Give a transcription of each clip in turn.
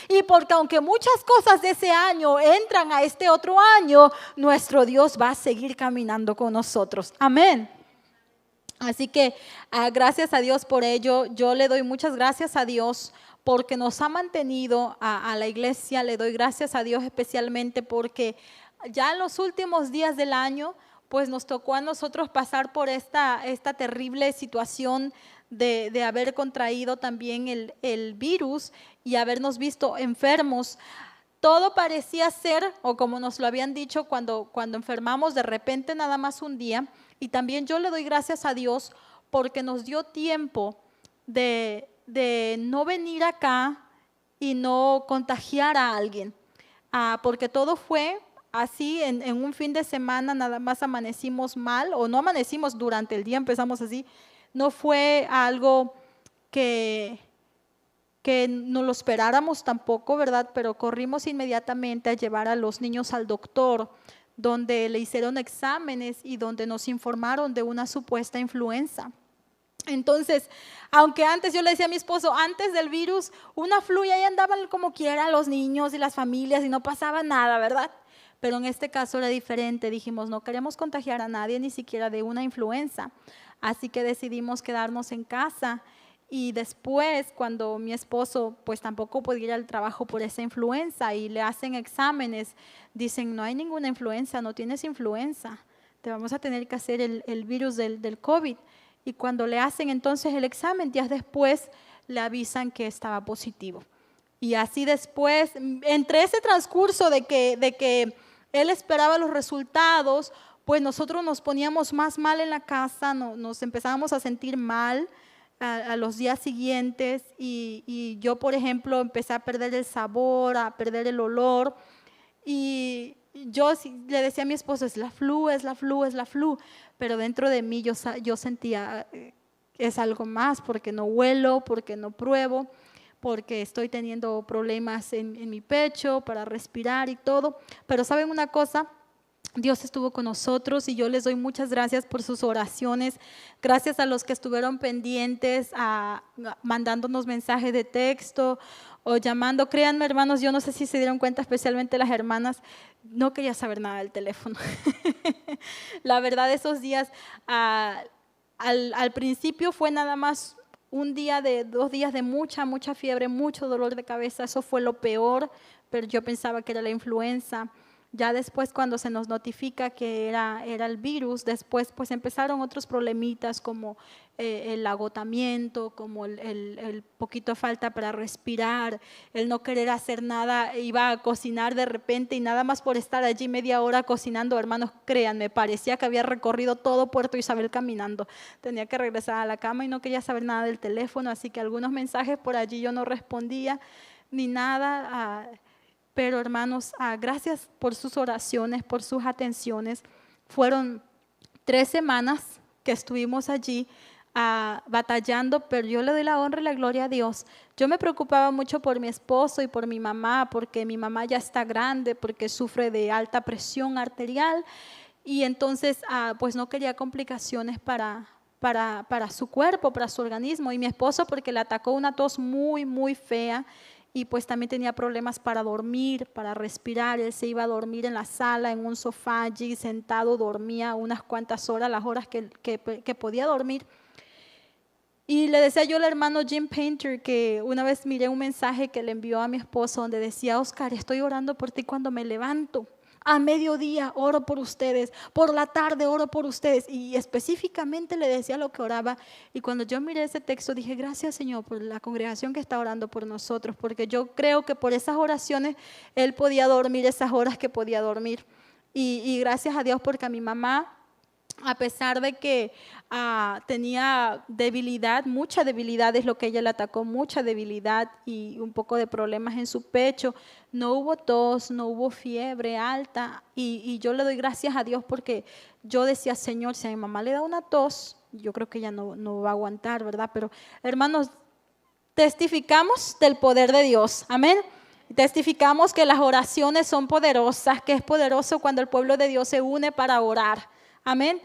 Y porque aunque muchas cosas de ese año entran a este otro año, nuestro Dios va a seguir caminando con nosotros. Amén. Así que gracias a Dios por ello. Yo le doy muchas gracias a Dios porque nos ha mantenido a la iglesia. Le doy gracias a Dios especialmente porque ya en los últimos días del año, pues nos tocó a nosotros pasar por esta terrible situación de haber contraído también el virus y habernos visto enfermos. Todo parecía ser, o como nos lo habían dicho cuando enfermamos de repente nada más un día. Y también yo le doy gracias a Dios porque nos dio tiempo de no venir acá y no contagiar a alguien. Porque todo fue así en un fin de semana, nada más amanecimos mal, o no amanecimos durante el día, empezamos así. No fue algo que no lo esperáramos tampoco, ¿verdad? Pero corrimos inmediatamente a llevar a los niños al doctor, donde le hicieron exámenes y donde nos informaron de una supuesta influenza. Entonces, aunque antes yo le decía a mi esposo, antes del virus, una flu y ahí andaban como quiera los niños y las familias y no pasaba nada, ¿verdad? Pero en este caso era diferente, dijimos, no queremos contagiar a nadie, ni siquiera de una influenza. Así que decidimos quedarnos en casa. Y después, cuando mi esposo pues tampoco podía ir al trabajo por esa influenza y le hacen exámenes, dicen, no hay ninguna influenza, no tienes influenza, te vamos a tener que hacer el virus del COVID. Y cuando le hacen entonces el examen, días después le avisan que estaba positivo. Y así después, entre ese transcurso de que él esperaba los resultados, pues nosotros nos poníamos más mal en la casa, nos empezábamos a sentir mal a los días siguientes y yo, por ejemplo, empecé a perder el sabor, a perder el olor y yo le decía a mi esposo, es la flu, es la flu, es la flu, pero dentro de mí yo sentía, es algo más porque no huelo, porque no pruebo, porque estoy teniendo problemas en mi pecho para respirar y todo, pero ¿saben una cosa? Dios estuvo con nosotros y yo les doy muchas gracias por sus oraciones, gracias a los que estuvieron pendientes, mandándonos mensajes de texto o llamando. Créanme, hermanos, yo no sé si se dieron cuenta, especialmente las hermanas, no quería saber nada del teléfono. La verdad, esos días, al principio fue nada más un día 2 días de mucha fiebre, mucho dolor de cabeza, eso fue lo peor, pero yo pensaba que era la influenza. Ya después, cuando se nos notifica que era el virus, después pues empezaron otros problemitas como el agotamiento, como el poquito falta para respirar, el no querer hacer nada. Iba a cocinar de repente y nada más por estar allí media hora cocinando, hermanos, créanme, parecía que había recorrido todo Puerto Isabel caminando. Tenía que regresar a la cama y no quería saber nada del teléfono, así que algunos mensajes por allí yo no respondía ni nada. Pero hermanos, gracias por sus oraciones, por sus atenciones. Fueron 3 semanas que estuvimos allí batallando, pero yo le doy la honra y la gloria a Dios. Yo me preocupaba mucho por mi esposo y por mi mamá, porque mi mamá ya está grande, porque sufre de alta presión arterial y entonces pues no quería complicaciones para su cuerpo, para su organismo. Y mi esposo porque le atacó una tos muy fea. Y pues también tenía problemas para dormir, para respirar. Él se iba a dormir en la sala, en un sofá allí sentado, dormía unas cuantas horas, las horas que podía dormir. Y le decía yo al hermano Jim Painter que una vez miré un mensaje que le envió a mi esposo donde decía, Oscar, estoy orando por ti cuando me levanto. A mediodía oro por ustedes, por la tarde oro por ustedes. Y específicamente le decía lo que oraba. Y cuando yo miré ese texto dije, gracias Señor por la congregación que está orando por nosotros, porque yo creo que por esas oraciones él podía dormir esas horas que podía dormir. Y gracias a Dios porque a mi mamá, a pesar de que tenía debilidad, mucha debilidad es lo que ella le atacó, mucha debilidad y un poco de problemas en su pecho, no hubo tos, no hubo fiebre alta y yo le doy gracias a Dios porque yo decía, Señor, si a mi mamá le da una tos, yo creo que ella no va a aguantar, ¿verdad? Pero hermanos, testificamos del poder de Dios, amén. Testificamos que las oraciones son poderosas, que es poderoso cuando el pueblo de Dios se une para orar. Amén.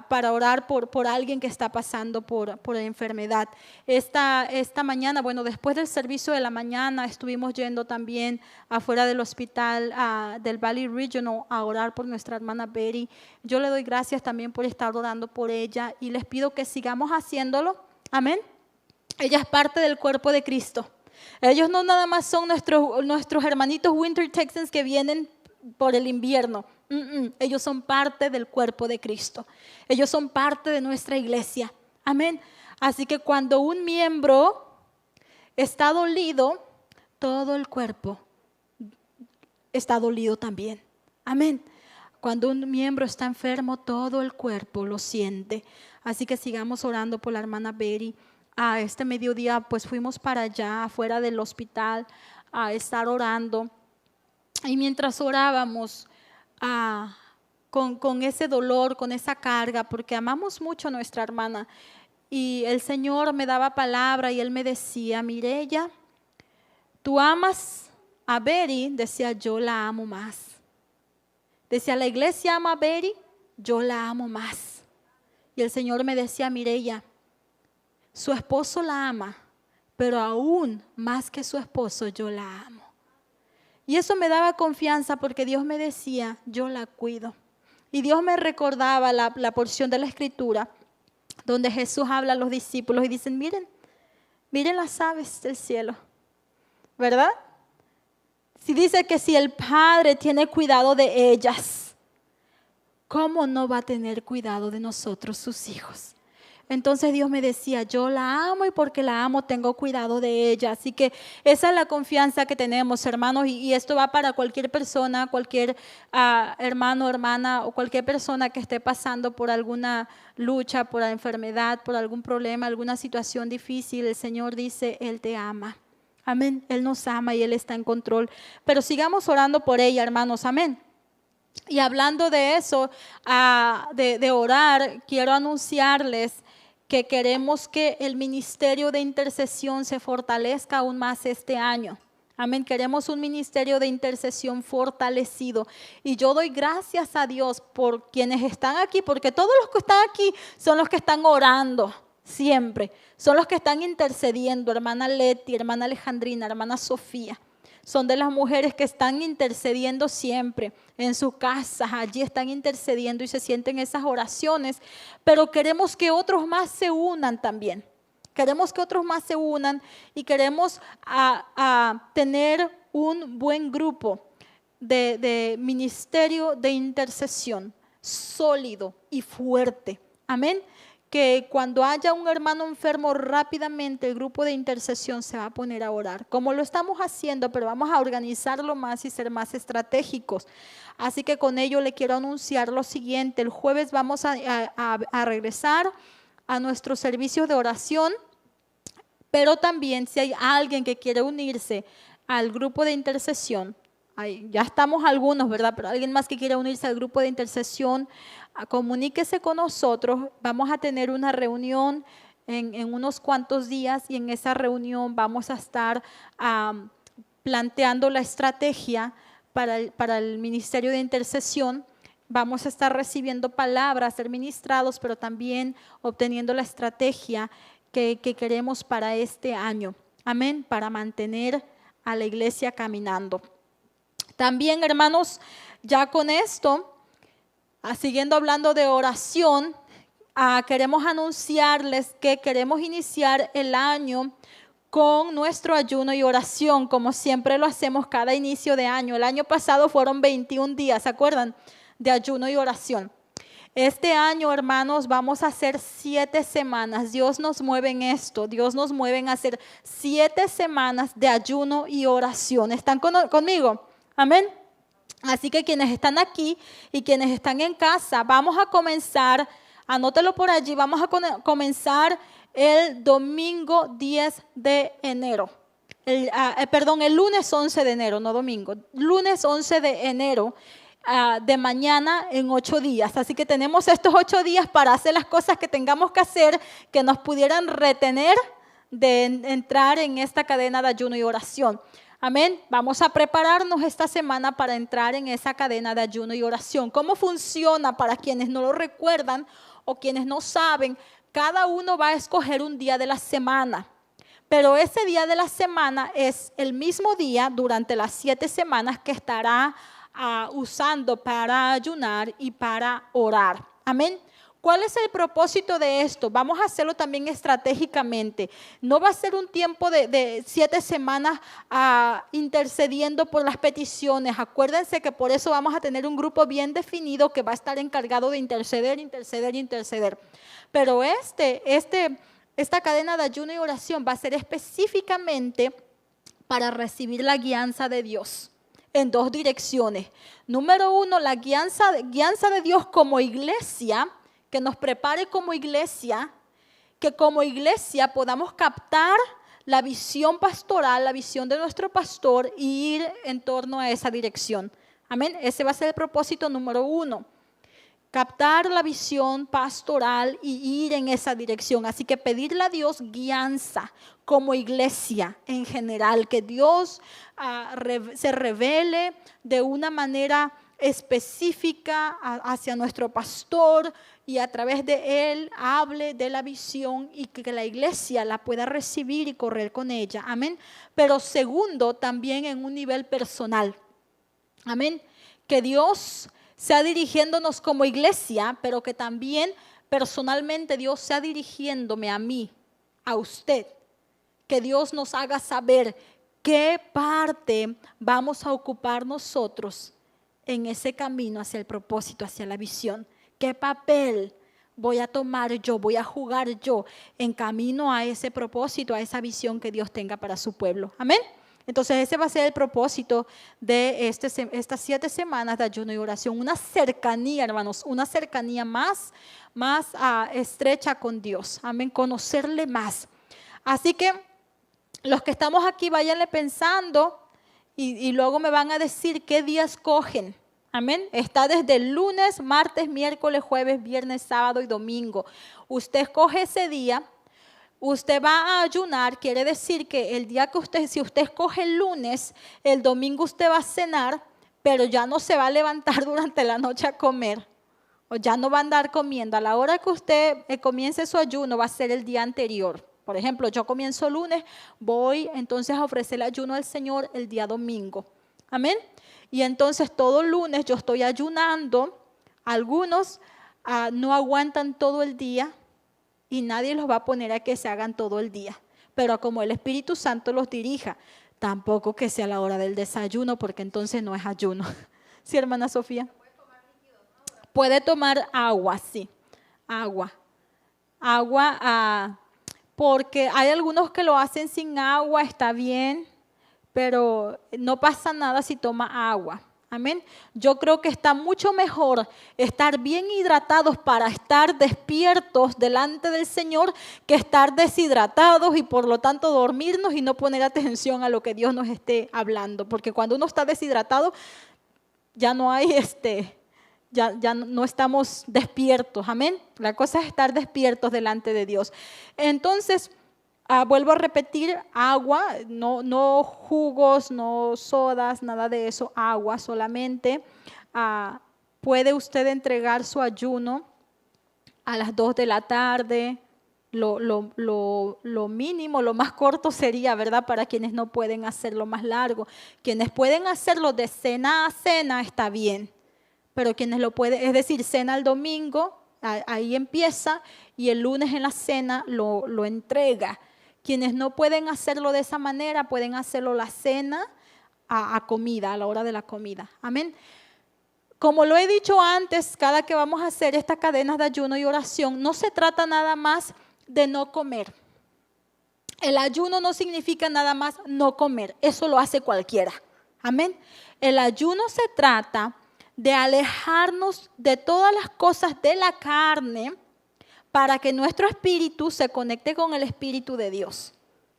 para orar por alguien que está pasando por enfermedad. Esta mañana, bueno, después del servicio de la mañana, estuvimos yendo también afuera del hospital del Valley Regional a orar por nuestra hermana Betty. Yo le doy gracias también por estar orando por ella y les pido que sigamos haciéndolo. Amén. Ella es parte del cuerpo de Cristo. Ellos no nada más son nuestros hermanitos Winter Texans que vienen por el invierno. Ellos son parte del cuerpo de Cristo. Ellos son parte de nuestra iglesia. Amén. Así que cuando un miembro está dolido, todo el cuerpo está dolido también. Amén. Cuando un miembro está enfermo, todo el cuerpo lo siente. Así que sigamos orando por la hermana Betty. Este mediodía pues fuimos para allá, afuera del hospital, a estar orando. Y mientras orábamos, con ese dolor, con esa carga, porque amamos mucho a nuestra hermana, y el Señor me daba palabra y Él me decía: Mireya, tú amas a Betty. Decía, yo la amo más. Decía, la iglesia ama a Betty, yo la amo más. Y el Señor me decía: Mireya, su esposo la ama, pero aún más que su esposo yo la amo. Y eso me daba confianza porque Dios me decía, yo la cuido. Y Dios me recordaba la porción de la Escritura donde Jesús habla a los discípulos y dicen, miren las aves del cielo, ¿verdad? Si dice que si el Padre tiene cuidado de ellas, ¿cómo no va a tener cuidado de nosotros, sus hijos? Entonces Dios me decía, yo la amo y porque la amo tengo cuidado de ella. Así que esa es la confianza que tenemos, hermanos, y esto va para cualquier persona, cualquier hermano, hermana o cualquier persona que esté pasando por alguna lucha, por la enfermedad, por algún problema, alguna situación difícil. El Señor dice, Él te ama. Amén, Él nos ama y Él está en control. Pero sigamos orando por ella, hermanos, amén. Y hablando de eso, de orar, quiero anunciarles que queremos que el ministerio de intercesión se fortalezca aún más este año. Amén, queremos un ministerio de intercesión fortalecido. Y yo doy gracias a Dios por quienes están aquí, porque todos los que están aquí son los que están orando siempre. Son los que están intercediendo, hermana Leti, hermana Alejandrina, hermana Sofía. Son de las mujeres que están intercediendo siempre en sus casas, allí están intercediendo y se sienten esas oraciones, pero queremos que otros más se unan también. Queremos que otros más se unan y queremos tener un buen grupo de ministerio de intercesión sólido y fuerte. Amén. Que cuando haya un hermano enfermo, rápidamente el grupo de intercesión se va a poner a orar, como lo estamos haciendo, pero vamos a organizarlo más y ser más estratégicos. Así que con ello le quiero anunciar lo siguiente: el jueves vamos a regresar a nuestros servicios de oración, pero también si hay alguien que quiere unirse al grupo de intercesión, ya estamos algunos, ¿verdad? Pero alguien más que quiera unirse al grupo de intercesión, comuníquese con nosotros. Vamos a tener una reunión en unos cuantos días y en esa reunión vamos a estar planteando la estrategia para el ministerio de intercesión. Vamos a estar recibiendo palabras, ser ministrados, pero también obteniendo la estrategia que queremos para este año. Amén, para mantener a la iglesia caminando. También, hermanos, ya con esto, siguiendo hablando de oración, queremos anunciarles que queremos iniciar el año con nuestro ayuno y oración, como siempre lo hacemos cada inicio de año. El año pasado fueron 21 días, ¿se acuerdan? De ayuno y oración. Este año, hermanos, vamos a hacer 7 semanas. Dios nos mueve en esto. Dios nos mueve en hacer 7 semanas de ayuno y oración. ¿Están conmigo? Amén. Así que quienes están aquí y quienes están en casa, vamos a comenzar, anótelo por allí, vamos a comenzar el domingo 10 de enero. El lunes 11 de enero, no domingo. Lunes 11 de enero, de mañana en 8 días. Así que tenemos estos 8 días para hacer las cosas que tengamos que hacer, que nos pudieran retener de entrar en esta cadena de ayuno y oración. Amén. Vamos a prepararnos esta semana para entrar en esa cadena de ayuno y oración. ¿Cómo funciona? Para quienes no lo recuerdan o quienes no saben, cada uno va a escoger un día de la semana. Pero ese día de la semana es el mismo día durante las 7 semanas que estará usando para ayunar y para orar. Amén. ¿Cuál es el propósito de esto? Vamos a hacerlo también estratégicamente. No va a ser un tiempo de 7 semanas intercediendo por las peticiones. Acuérdense que por eso vamos a tener un grupo bien definido que va a estar encargado de interceder. Pero esta cadena de ayuno y oración va a ser específicamente para recibir la guianza de Dios en 2 direcciones. Número 1, la guianza de Dios como iglesia, que nos prepare como iglesia, que como iglesia podamos captar la visión pastoral, la visión de nuestro pastor y ir en torno a esa dirección. Amén. Ese va a ser el propósito número 1. Captar la visión pastoral y ir en esa dirección. Así que pedirle a Dios guianza como iglesia en general, que Dios se revele de una manera específica hacia nuestro pastor y a través de él hable de la visión y que la iglesia la pueda recibir y correr con ella. Amén. Pero segundo, también en un nivel personal. Amén. Que Dios sea dirigiéndonos como iglesia, pero que también personalmente Dios sea dirigiéndome a mí, a usted. Que Dios nos haga saber qué parte vamos a ocupar nosotros en ese camino hacia el propósito, hacia la visión. ¿Qué papel voy a tomar yo, voy a jugar yo en camino a ese propósito, a esa visión que Dios tenga para su pueblo? Amén. Entonces ese va a ser el propósito de estas 7 semanas de ayuno y oración. Una cercanía, hermanos, una cercanía más estrecha con Dios. Amén, conocerle más. Así que los que estamos aquí, váyanle pensando y luego me van a decir qué día escogen. Amén. Está desde el lunes, martes, miércoles, jueves, viernes, sábado y domingo. Usted escoge ese día. Usted va a ayunar, quiere decir que el día que si usted escoge el lunes, el domingo usted va a cenar, pero ya no se va a levantar durante la noche a comer, o ya no va a andar comiendo. A la hora que usted comience su ayuno va a ser el día anterior. Por ejemplo, yo comienzo el lunes, voy entonces a ofrecer el ayuno al Señor el día domingo. Amén. Y entonces todo el lunes yo estoy ayunando. Algunos no aguantan todo el día. Y nadie los va a poner a que se hagan todo el día. Pero como el Espíritu Santo los dirija, tampoco que sea la hora del desayuno, porque entonces no es ayuno. ¿Sí, hermana Sofía? Puede tomar agua, sí. Agua, porque hay algunos que lo hacen sin agua, está bien, pero no pasa nada si toma agua. Amén. Yo creo que está mucho mejor estar bien hidratados para estar despiertos delante del Señor que estar deshidratados y por lo tanto dormirnos y no poner atención a lo que Dios nos esté hablando. Porque cuando uno está deshidratado ya no hay ya no estamos despiertos. Amén. La cosa es estar despiertos delante de Dios. Entonces, vuelvo a repetir, agua, no jugos, no sodas, nada de eso, agua solamente. Puede usted entregar su ayuno a las 2 de la tarde, lo mínimo, lo más corto sería, ¿verdad? Para quienes no pueden hacerlo más largo. Quienes pueden hacerlo de cena a cena está bien, pero quienes lo pueden, es decir, cena el domingo, ahí empieza y el lunes en la cena lo entrega. Quienes no pueden hacerlo de esa manera, pueden hacerlo la cena a comida, a la hora de la comida. Amén. Como lo he dicho antes, cada que vamos a hacer estas cadenas de ayuno y oración, no se trata nada más de no comer. El ayuno no significa nada más no comer, eso lo hace cualquiera. Amén. El ayuno se trata de alejarnos de todas las cosas de la carne, para que nuestro espíritu se conecte con el Espíritu de Dios.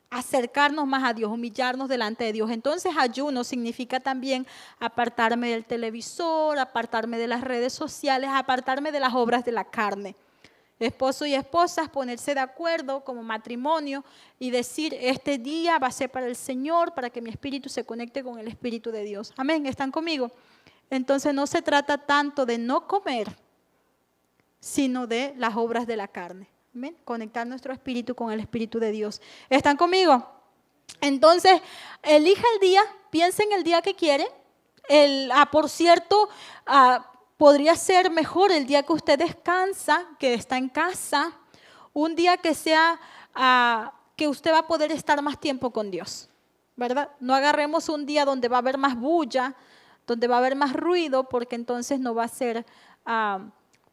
Acercarnos más a Dios, humillarnos delante de Dios. Entonces ayuno significa también apartarme del televisor, apartarme de las redes sociales, apartarme de las obras de la carne. Esposo y esposas, ponerse de acuerdo como matrimonio y decir, este día va a ser para el Señor, para que mi espíritu se conecte con el Espíritu de Dios. Amén, ¿están conmigo? Entonces no se trata tanto de no comer, sino de las obras de la carne. Amén, conectar nuestro espíritu con el Espíritu de Dios. ¿Están conmigo? Entonces, elija el día, piensa en el día que quiere. Por cierto, podría ser mejor el día que usted descansa, que está en casa, un día que sea que usted va a poder estar más tiempo con Dios, ¿verdad? No agarremos un día donde va a haber más bulla, donde va a haber más ruido, porque entonces no va a ser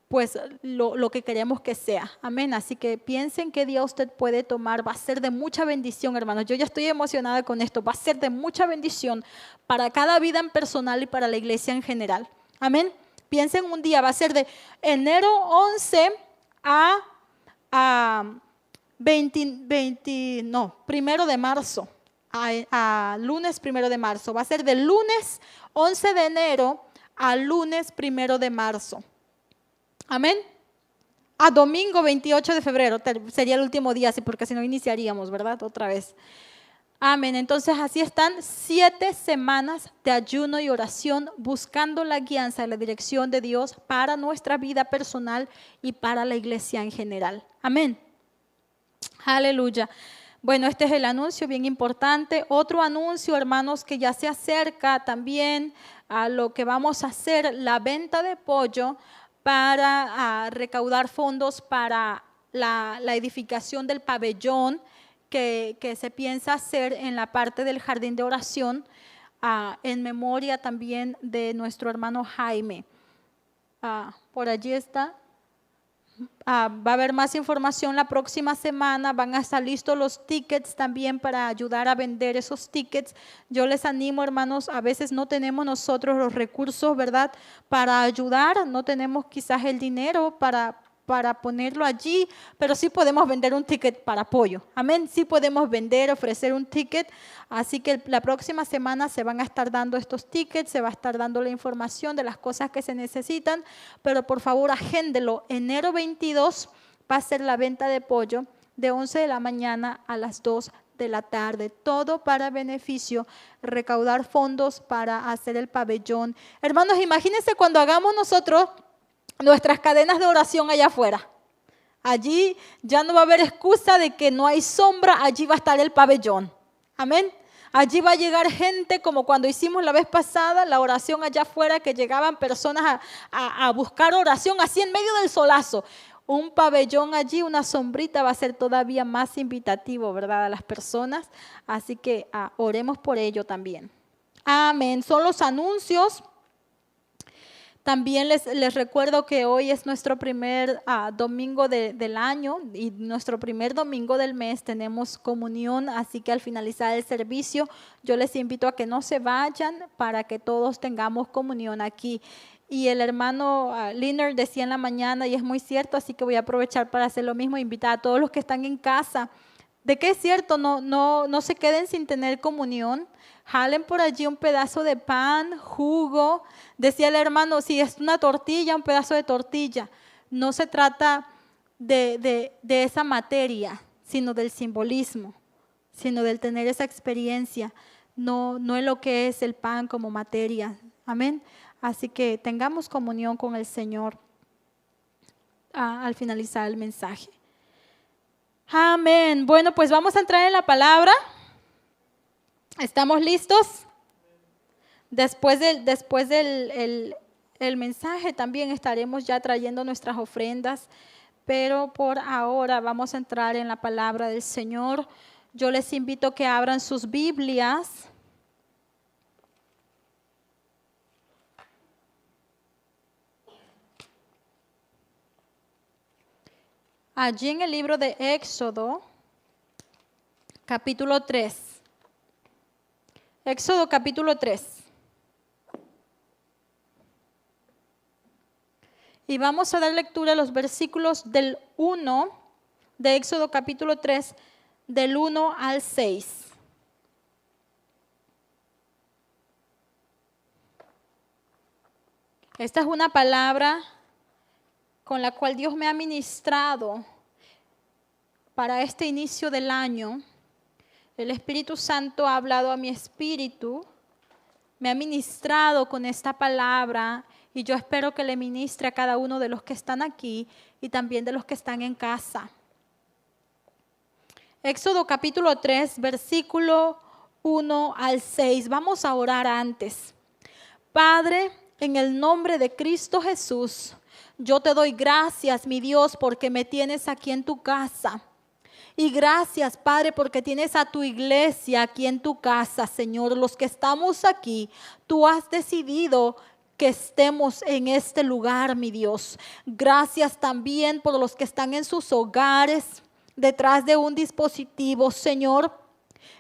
pues lo que queremos que sea. Amén. Así que piensen qué día usted puede tomar. Va a ser de mucha bendición, hermanos. Yo ya estoy emocionada con esto. Va a ser de mucha bendición para cada vida en personal y para la iglesia en general. Amén. Piensen un día, va a ser de enero 11 a 1 de marzo. A lunes 1 de marzo. Va a ser del lunes 11 de enero al lunes 1 de marzo. Amén. A domingo 28 de febrero, sería el último día, sí, porque si no iniciaríamos, ¿verdad? Otra vez. Amén. Entonces así están 7 semanas de ayuno y oración buscando la guianza y la dirección de Dios para nuestra vida personal y para la iglesia en general. Amén. Aleluya. Bueno, este es el anuncio bien importante. Otro anuncio, hermanos, que ya se acerca también a lo que vamos a hacer, la venta de pollo para recaudar fondos para la edificación del pabellón que se piensa hacer en la parte del jardín de oración en memoria también de nuestro hermano Jaime. Por allí está. Va a haber más información la próxima semana, van a estar listos los tickets también para ayudar a vender esos tickets. Yo les animo, hermanos, a veces no tenemos nosotros los recursos, ¿verdad? Para ayudar, no tenemos quizás el dinero para ponerlo allí, pero sí podemos vender un ticket para apoyo. Amén, sí podemos vender, ofrecer un ticket. Así que la próxima semana se van a estar dando estos tickets, se va a estar dando la información de las cosas que se necesitan, pero por favor agéndelo. Enero 22 va a ser la venta de pollo de 11 de la mañana a las 2 de la tarde, todo para beneficio, recaudar fondos para hacer el pabellón. Hermanos, imagínense cuando hagamos nosotros nuestras cadenas de oración allá afuera. Allí ya no va a haber excusa de que no hay sombra, allí va a estar el pabellón. Amén. Allí va a llegar gente como cuando hicimos la vez pasada la oración allá afuera, que llegaban personas a buscar oración así en medio del solazo. Un pabellón allí, una sombrita va a ser todavía más invitativo, ¿verdad? A las personas. Así que oremos por ello también. Amén. Son los anuncios. También les recuerdo que hoy es nuestro primer domingo del año y nuestro primer domingo del mes. Tenemos comunión, así que al finalizar el servicio yo les invito a que no se vayan para que todos tengamos comunión aquí. Y el hermano Liner decía en la mañana, y es muy cierto, así que voy a aprovechar para hacer lo mismo, invitar a todos los que están en casa, de que es cierto, no se queden sin tener comunión. Jalen por allí un pedazo de pan, jugo. Decía el hermano, si es una tortilla, un pedazo de tortilla. No se trata de esa materia, sino del simbolismo, sino del tener esa experiencia. No es lo que es el pan como materia. Amén. Así que tengamos comunión con el Señor al finalizar el mensaje. Amén. Bueno, pues vamos a entrar en la palabra. ¿Estamos listos? Después del mensaje también estaremos ya trayendo nuestras ofrendas, pero por ahora vamos a entrar en la palabra del Señor. Yo les invito a que abran sus Biblias. Allí en el libro de Éxodo, capítulo 3. Éxodo capítulo 3. Y vamos a dar lectura a los versículos del 1 de Éxodo capítulo 3, del 1 al 6. Esta es una palabra con la cual Dios me ha ministrado para este inicio del año. El Espíritu Santo ha hablado a mi espíritu, me ha ministrado con esta palabra y yo espero que le ministre a cada uno de los que están aquí y también de los que están en casa. Éxodo capítulo 3, versículo 1 al 6. Vamos a orar antes. Padre, en el nombre de Cristo Jesús, yo te doy gracias, mi Dios, porque me tienes aquí en tu casa. Y gracias, Padre, porque tienes a tu iglesia aquí en tu casa, Señor. Los que estamos aquí, tú has decidido que estemos en este lugar, mi Dios. Gracias también por los que están en sus hogares, detrás de un dispositivo, Señor,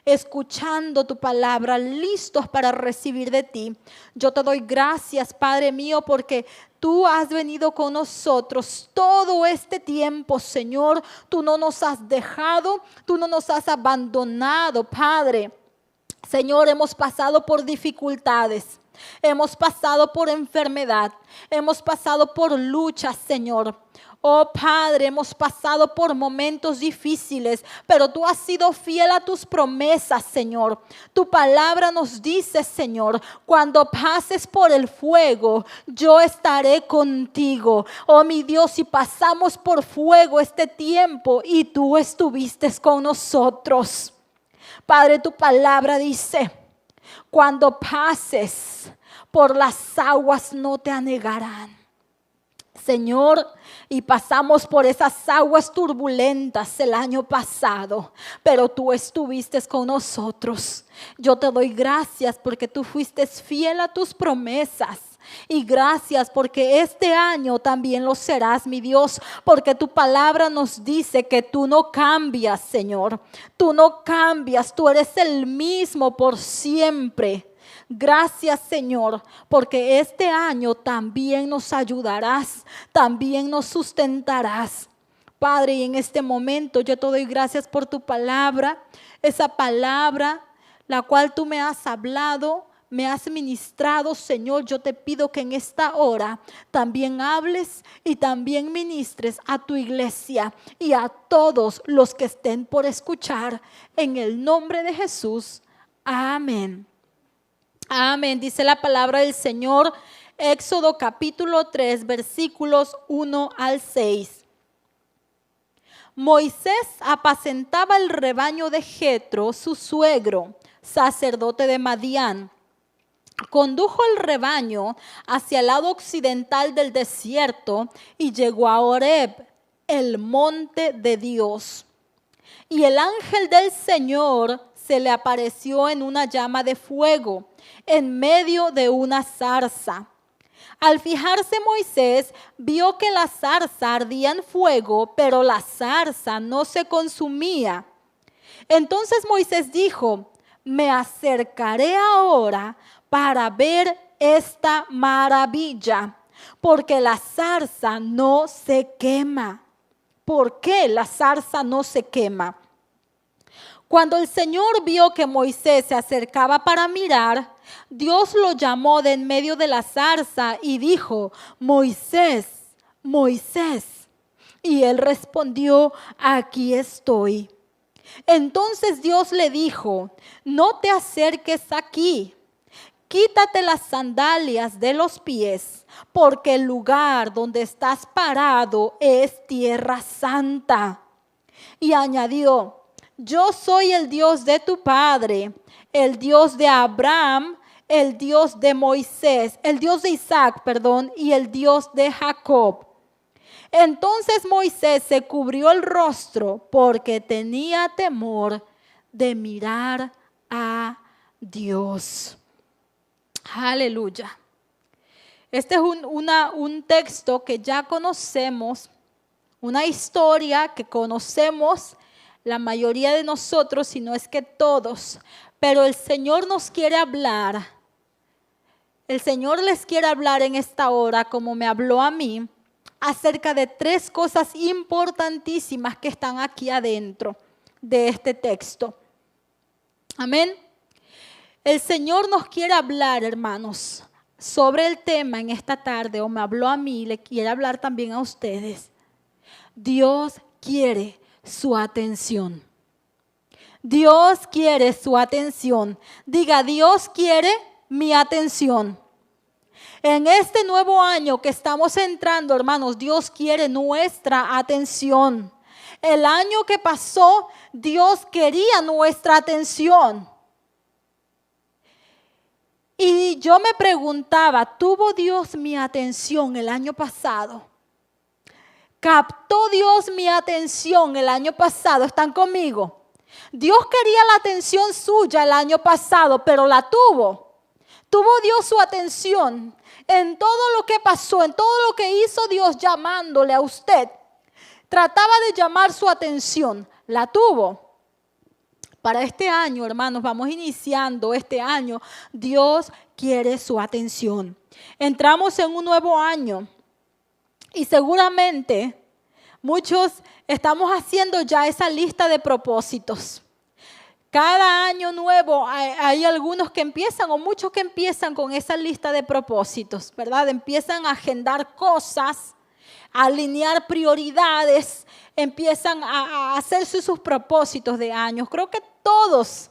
escuchando tu palabra, listos para recibir de ti. Yo te doy gracias, Padre mío, porque tú has venido con nosotros todo este tiempo, Señor. Tú no nos has dejado, tú no nos has abandonado, Padre. Señor, hemos pasado por dificultades, hemos pasado por enfermedad, hemos pasado por luchas, Señor. Oh Padre, hemos pasado por momentos difíciles, pero tú has sido fiel a tus promesas, Señor. Tu palabra nos dice, Señor, cuando pases por el fuego, yo estaré contigo. Oh mi Dios, si pasamos por fuego este tiempo y tú estuviste con nosotros. Padre, tu palabra dice, cuando pases por las aguas no te anegarán. Señor, y pasamos por esas aguas turbulentas el año pasado, pero tú estuviste con nosotros. Yo te doy gracias porque tú fuiste fiel a tus promesas. Y gracias porque este año también lo serás, mi Dios, porque tu palabra nos dice que tú no cambias, Señor. Tú no cambias, tú eres el mismo por siempre. Gracias, Señor, porque este año también nos ayudarás, también nos sustentarás. Padre, y en este momento yo te doy gracias por tu palabra, esa palabra la cual tú me has hablado, me has ministrado, Señor. Yo te pido que en esta hora también hables y también ministres a tu iglesia y a todos los que estén por escuchar. En el nombre de Jesús, amén. Amén, dice la palabra del Señor, Éxodo capítulo 3, versículos 1 al 6. Moisés apacentaba el rebaño de Jetro, su suegro, sacerdote de Madián. Condujo el rebaño hacia el lado occidental del desierto y llegó a Horeb, el monte de Dios. Y el ángel del Señor se le apareció en una llama de fuego, en medio de una zarza. Al fijarse Moisés, vio que la zarza ardía en fuego, pero la zarza no se consumía. Entonces Moisés dijo, me acercaré ahora para ver esta maravilla, porque la zarza no se quema. ¿Por qué la zarza no se quema? Cuando el Señor vio que Moisés se acercaba para mirar, Dios lo llamó de en medio de la zarza y dijo, Moisés, Moisés. Y él respondió, aquí estoy. Entonces Dios le dijo, no te acerques aquí, quítate las sandalias de los pies, porque el lugar donde estás parado es tierra santa. Y añadió, yo soy el Dios de tu padre, el Dios de Abraham, el Dios de Moisés, el Dios de Isaac, y el Dios de Jacob. Entonces Moisés se cubrió el rostro porque tenía temor de mirar a Dios. Aleluya. Este es un texto que ya conocemos, una historia que conocemos la mayoría de nosotros, si no es que todos, pero el Señor nos quiere hablar. El Señor les quiere hablar en esta hora, como me habló a mí, acerca de 3 cosas importantísimas que están aquí adentro de este texto. Amén. El Señor nos quiere hablar, hermanos, sobre el tema en esta tarde, o me habló a mí, le quiere hablar también a ustedes. Dios quiere su atención. Dios quiere su atención. Diga, Dios quiere mi atención. En este nuevo año que estamos entrando, hermanos, Dios quiere nuestra atención. El año que pasó, Dios quería nuestra atención. Y yo me preguntaba, ¿tuvo Dios mi atención el año pasado? ¿Captó Dios mi atención el año pasado? ¿Están conmigo? Dios quería la atención suya el año pasado, pero la tuvo. Tuvo Dios su atención en todo lo que pasó, en todo lo que hizo Dios llamándole a usted. Trataba de llamar su atención, la tuvo. Para este año, hermanos, vamos iniciando este año. Dios quiere su atención. Entramos en un nuevo año y seguramente muchos estamos haciendo ya esa lista de propósitos. Cada año nuevo hay algunos que empiezan o muchos que empiezan con esa lista de propósitos, ¿verdad? Empiezan a agendar cosas, a alinear prioridades, empiezan a hacerse sus propósitos de años. Creo que todos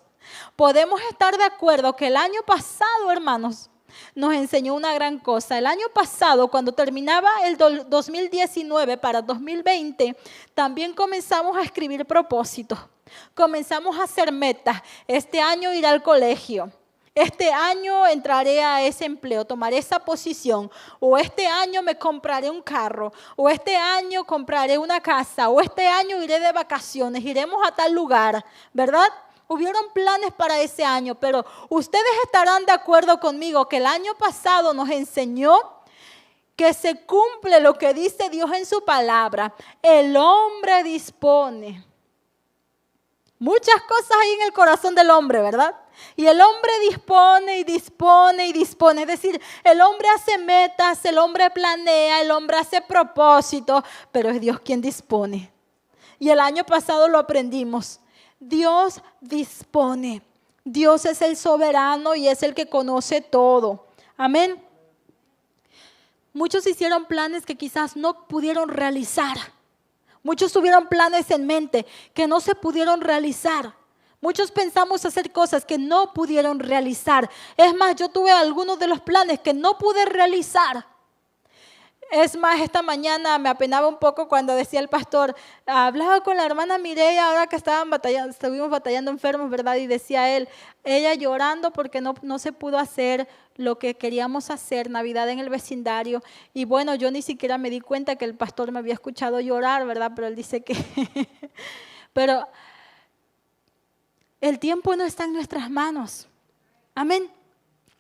podemos estar de acuerdo que el año pasado, hermanos, nos enseñó una gran cosa. El año pasado, cuando terminaba el 2019 para 2020, también comenzamos a escribir propósitos. Comenzamos a hacer metas. Este año iré al colegio. Este año entraré a ese empleo, tomaré esa posición. O este año me compraré un carro. O este año compraré una casa. O este año iré de vacaciones. Iremos a tal lugar, ¿verdad? Hubieron planes para ese año, pero ustedes estarán de acuerdo conmigo que el año pasado nos enseñó que se cumple lo que dice Dios en su palabra. El hombre dispone. Muchas cosas hay en el corazón del hombre, ¿verdad? Y el hombre dispone y dispone y dispone. Es decir, el hombre hace metas, el hombre planea, el hombre hace propósitos, pero es Dios quien dispone. Y el año pasado lo aprendimos. Dios dispone. Dios es el soberano y es el que conoce todo. Amén. Muchos hicieron planes que quizás no pudieron realizar. Muchos tuvieron planes en mente que no se pudieron realizar. Muchos pensamos hacer cosas que no pudieron realizar. Es más, yo tuve algunos de los planes que no pude realizar. Es más, esta mañana me apenaba un poco cuando decía el pastor, hablaba con la hermana Mireya ahora que estuvimos batallando enfermos, ¿verdad? Y decía él, ella llorando porque no se pudo hacer lo que queríamos hacer, Navidad en el vecindario. Y bueno, yo ni siquiera me di cuenta que el pastor me había escuchado llorar, ¿verdad? Pero él dice que... Pero el tiempo no está en nuestras manos. Amén.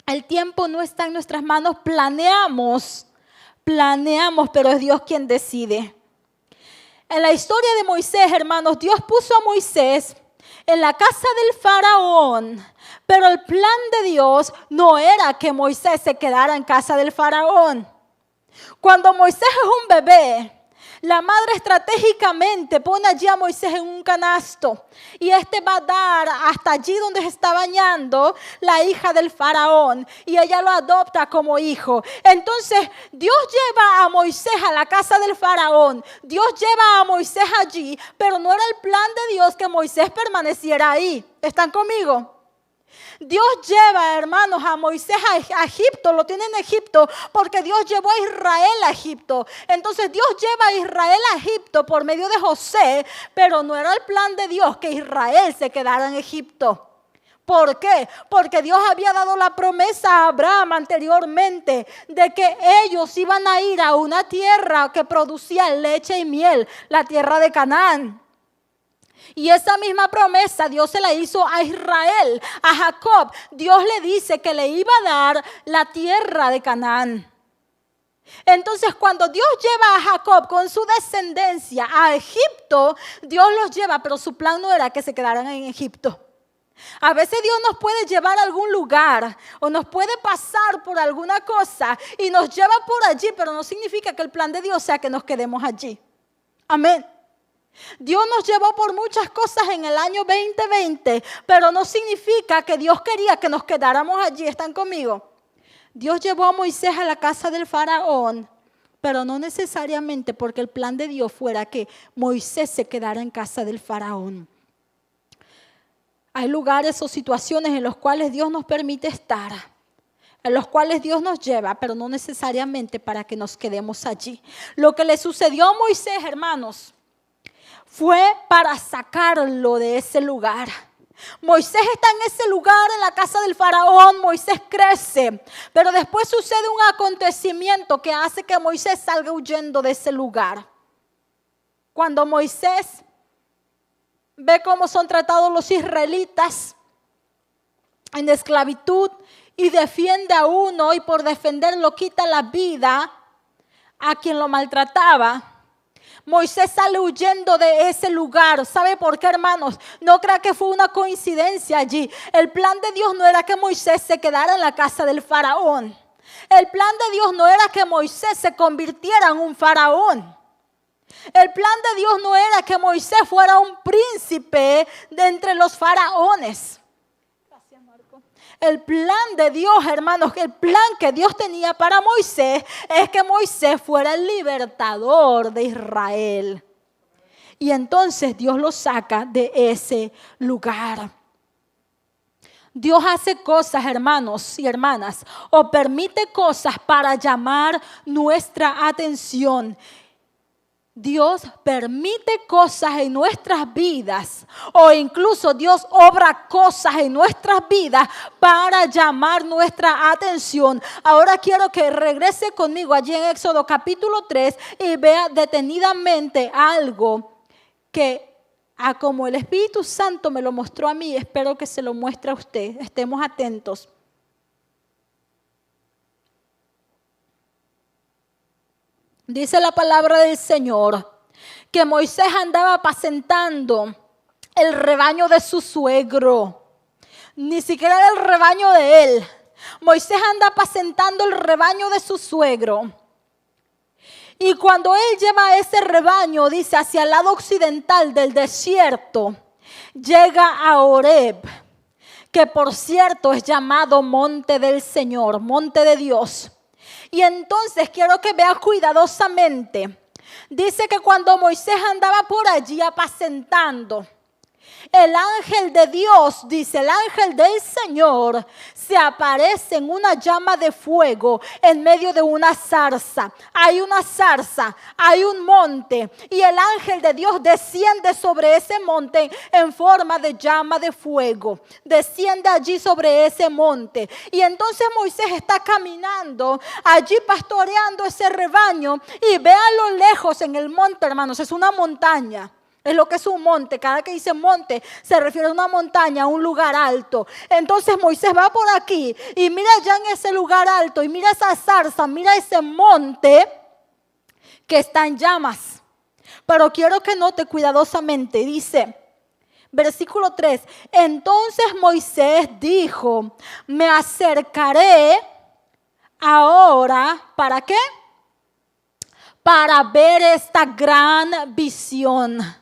El tiempo no está en nuestras manos. Planeamos, pero es Dios quien decide. En la historia de Moisés, hermanos, Dios puso a Moisés en la casa del faraón, pero el plan de Dios no era que Moisés se quedara en casa del faraón. Cuando Moisés es un bebé, la madre estratégicamente pone allí a Moisés en un canasto y este va a dar hasta allí donde se está bañando la hija del faraón y ella lo adopta como hijo. Entonces Dios lleva a Moisés a la casa del faraón, Dios lleva a Moisés allí, pero no era el plan de Dios que Moisés permaneciera ahí. ¿Están conmigo? Dios lleva, hermanos, a Moisés a Egipto, lo tiene en Egipto, porque Dios llevó a Israel a Egipto. Entonces Dios lleva a Israel a Egipto por medio de José, pero no era el plan de Dios que Israel se quedara en Egipto. ¿Por qué? Porque Dios había dado la promesa a Abraham anteriormente de que ellos iban a ir a una tierra que producía leche y miel, la tierra de Canaán. Y esa misma promesa Dios se la hizo a Israel, a Jacob. Dios le dice que le iba a dar la tierra de Canaán. Entonces cuando Dios lleva a Jacob con su descendencia a Egipto, Dios los lleva, pero su plan no era que se quedaran en Egipto. A veces Dios nos puede llevar a algún lugar o nos puede pasar por alguna cosa y nos lleva por allí, pero no significa que el plan de Dios sea que nos quedemos allí. Amén. Dios nos llevó por muchas cosas en el año 2020, pero no significa que Dios quería que nos quedáramos allí. ¿Están conmigo? Dios llevó a Moisés a la casa del faraón, pero no necesariamente porque el plan de Dios fuera que Moisés se quedara en casa del faraón. Hay lugares o situaciones en los cuales Dios nos permite estar, en los cuales Dios nos lleva, pero no necesariamente para que nos quedemos allí. Lo que le sucedió a Moisés, hermanos, fue para sacarlo de ese lugar. Moisés está en ese lugar, en la casa del faraón. Moisés crece, pero después sucede un acontecimiento que hace que Moisés salga huyendo de ese lugar. Cuando Moisés ve cómo son tratados los israelitas en esclavitud y defiende a uno, y por defenderlo quita la vida a quien lo maltrataba, Moisés sale huyendo de ese lugar. ¿Sabe por qué, hermanos? No crea que fue una coincidencia allí. El plan de Dios no era que Moisés se quedara en la casa del faraón. El plan de Dios no era que Moisés se convirtiera en un faraón. El plan de Dios no era que Moisés fuera un príncipe de entre los faraones. El plan de Dios, hermanos, el plan que Dios tenía para Moisés es que Moisés fuera el libertador de Israel. Y entonces Dios lo saca de ese lugar. Dios hace cosas, hermanos y hermanas, o permite cosas para llamar nuestra atención. Dios permite cosas en nuestras vidas, o incluso Dios obra cosas en nuestras vidas para llamar nuestra atención. Ahora quiero que regrese conmigo allí en Éxodo capítulo 3 y vea detenidamente algo que, como el Espíritu Santo me lo mostró a mí, espero que se lo muestre a usted. Estemos atentos. Dice la palabra del Señor que Moisés andaba apacentando el rebaño de su suegro. Ni siquiera era el rebaño de él. Moisés anda apacentando el rebaño de su suegro. Y cuando él lleva ese rebaño, dice, hacia el lado occidental del desierto, llega a Horeb, que por cierto es llamado monte del Señor, monte de Dios. Y entonces quiero que vea cuidadosamente. Dice que cuando Moisés andaba por allí apacentando, el ángel de Dios, dice, el ángel del Señor se aparece en una llama de fuego en medio de una zarza. Hay una zarza, hay un monte, y el ángel de Dios desciende sobre ese monte en forma de llama de fuego. Desciende allí sobre ese monte. Y entonces Moisés está caminando allí pastoreando ese rebaño, y ve a lo lejos en el monte, hermanos, es una montaña. Es lo que es un monte. Cada que dice monte se refiere a una montaña, a un lugar alto. Entonces Moisés va por aquí y mira ya en ese lugar alto y mira esa zarza, mira ese monte que está en llamas. Pero quiero que note cuidadosamente, dice, versículo 3, entonces Moisés dijo, me acercaré ahora, ¿para qué? Para ver esta gran visión.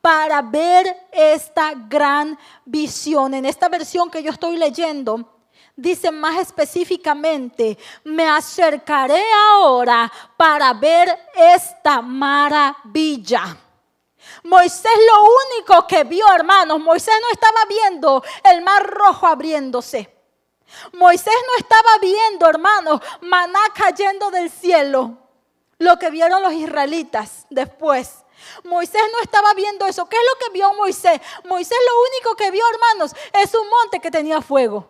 Para ver esta gran visión. En esta versión que yo estoy leyendo, dice más específicamente, me acercaré ahora para ver esta maravilla. Moisés lo único que vio, hermanos, Moisés no estaba viendo el mar rojo abriéndose. Moisés no estaba viendo, hermanos, maná cayendo del cielo. Lo que vieron los israelitas después. Moisés no estaba viendo eso. ¿Qué es lo que vio Moisés? Moisés lo único que vio, hermanos, es un monte que tenía fuego.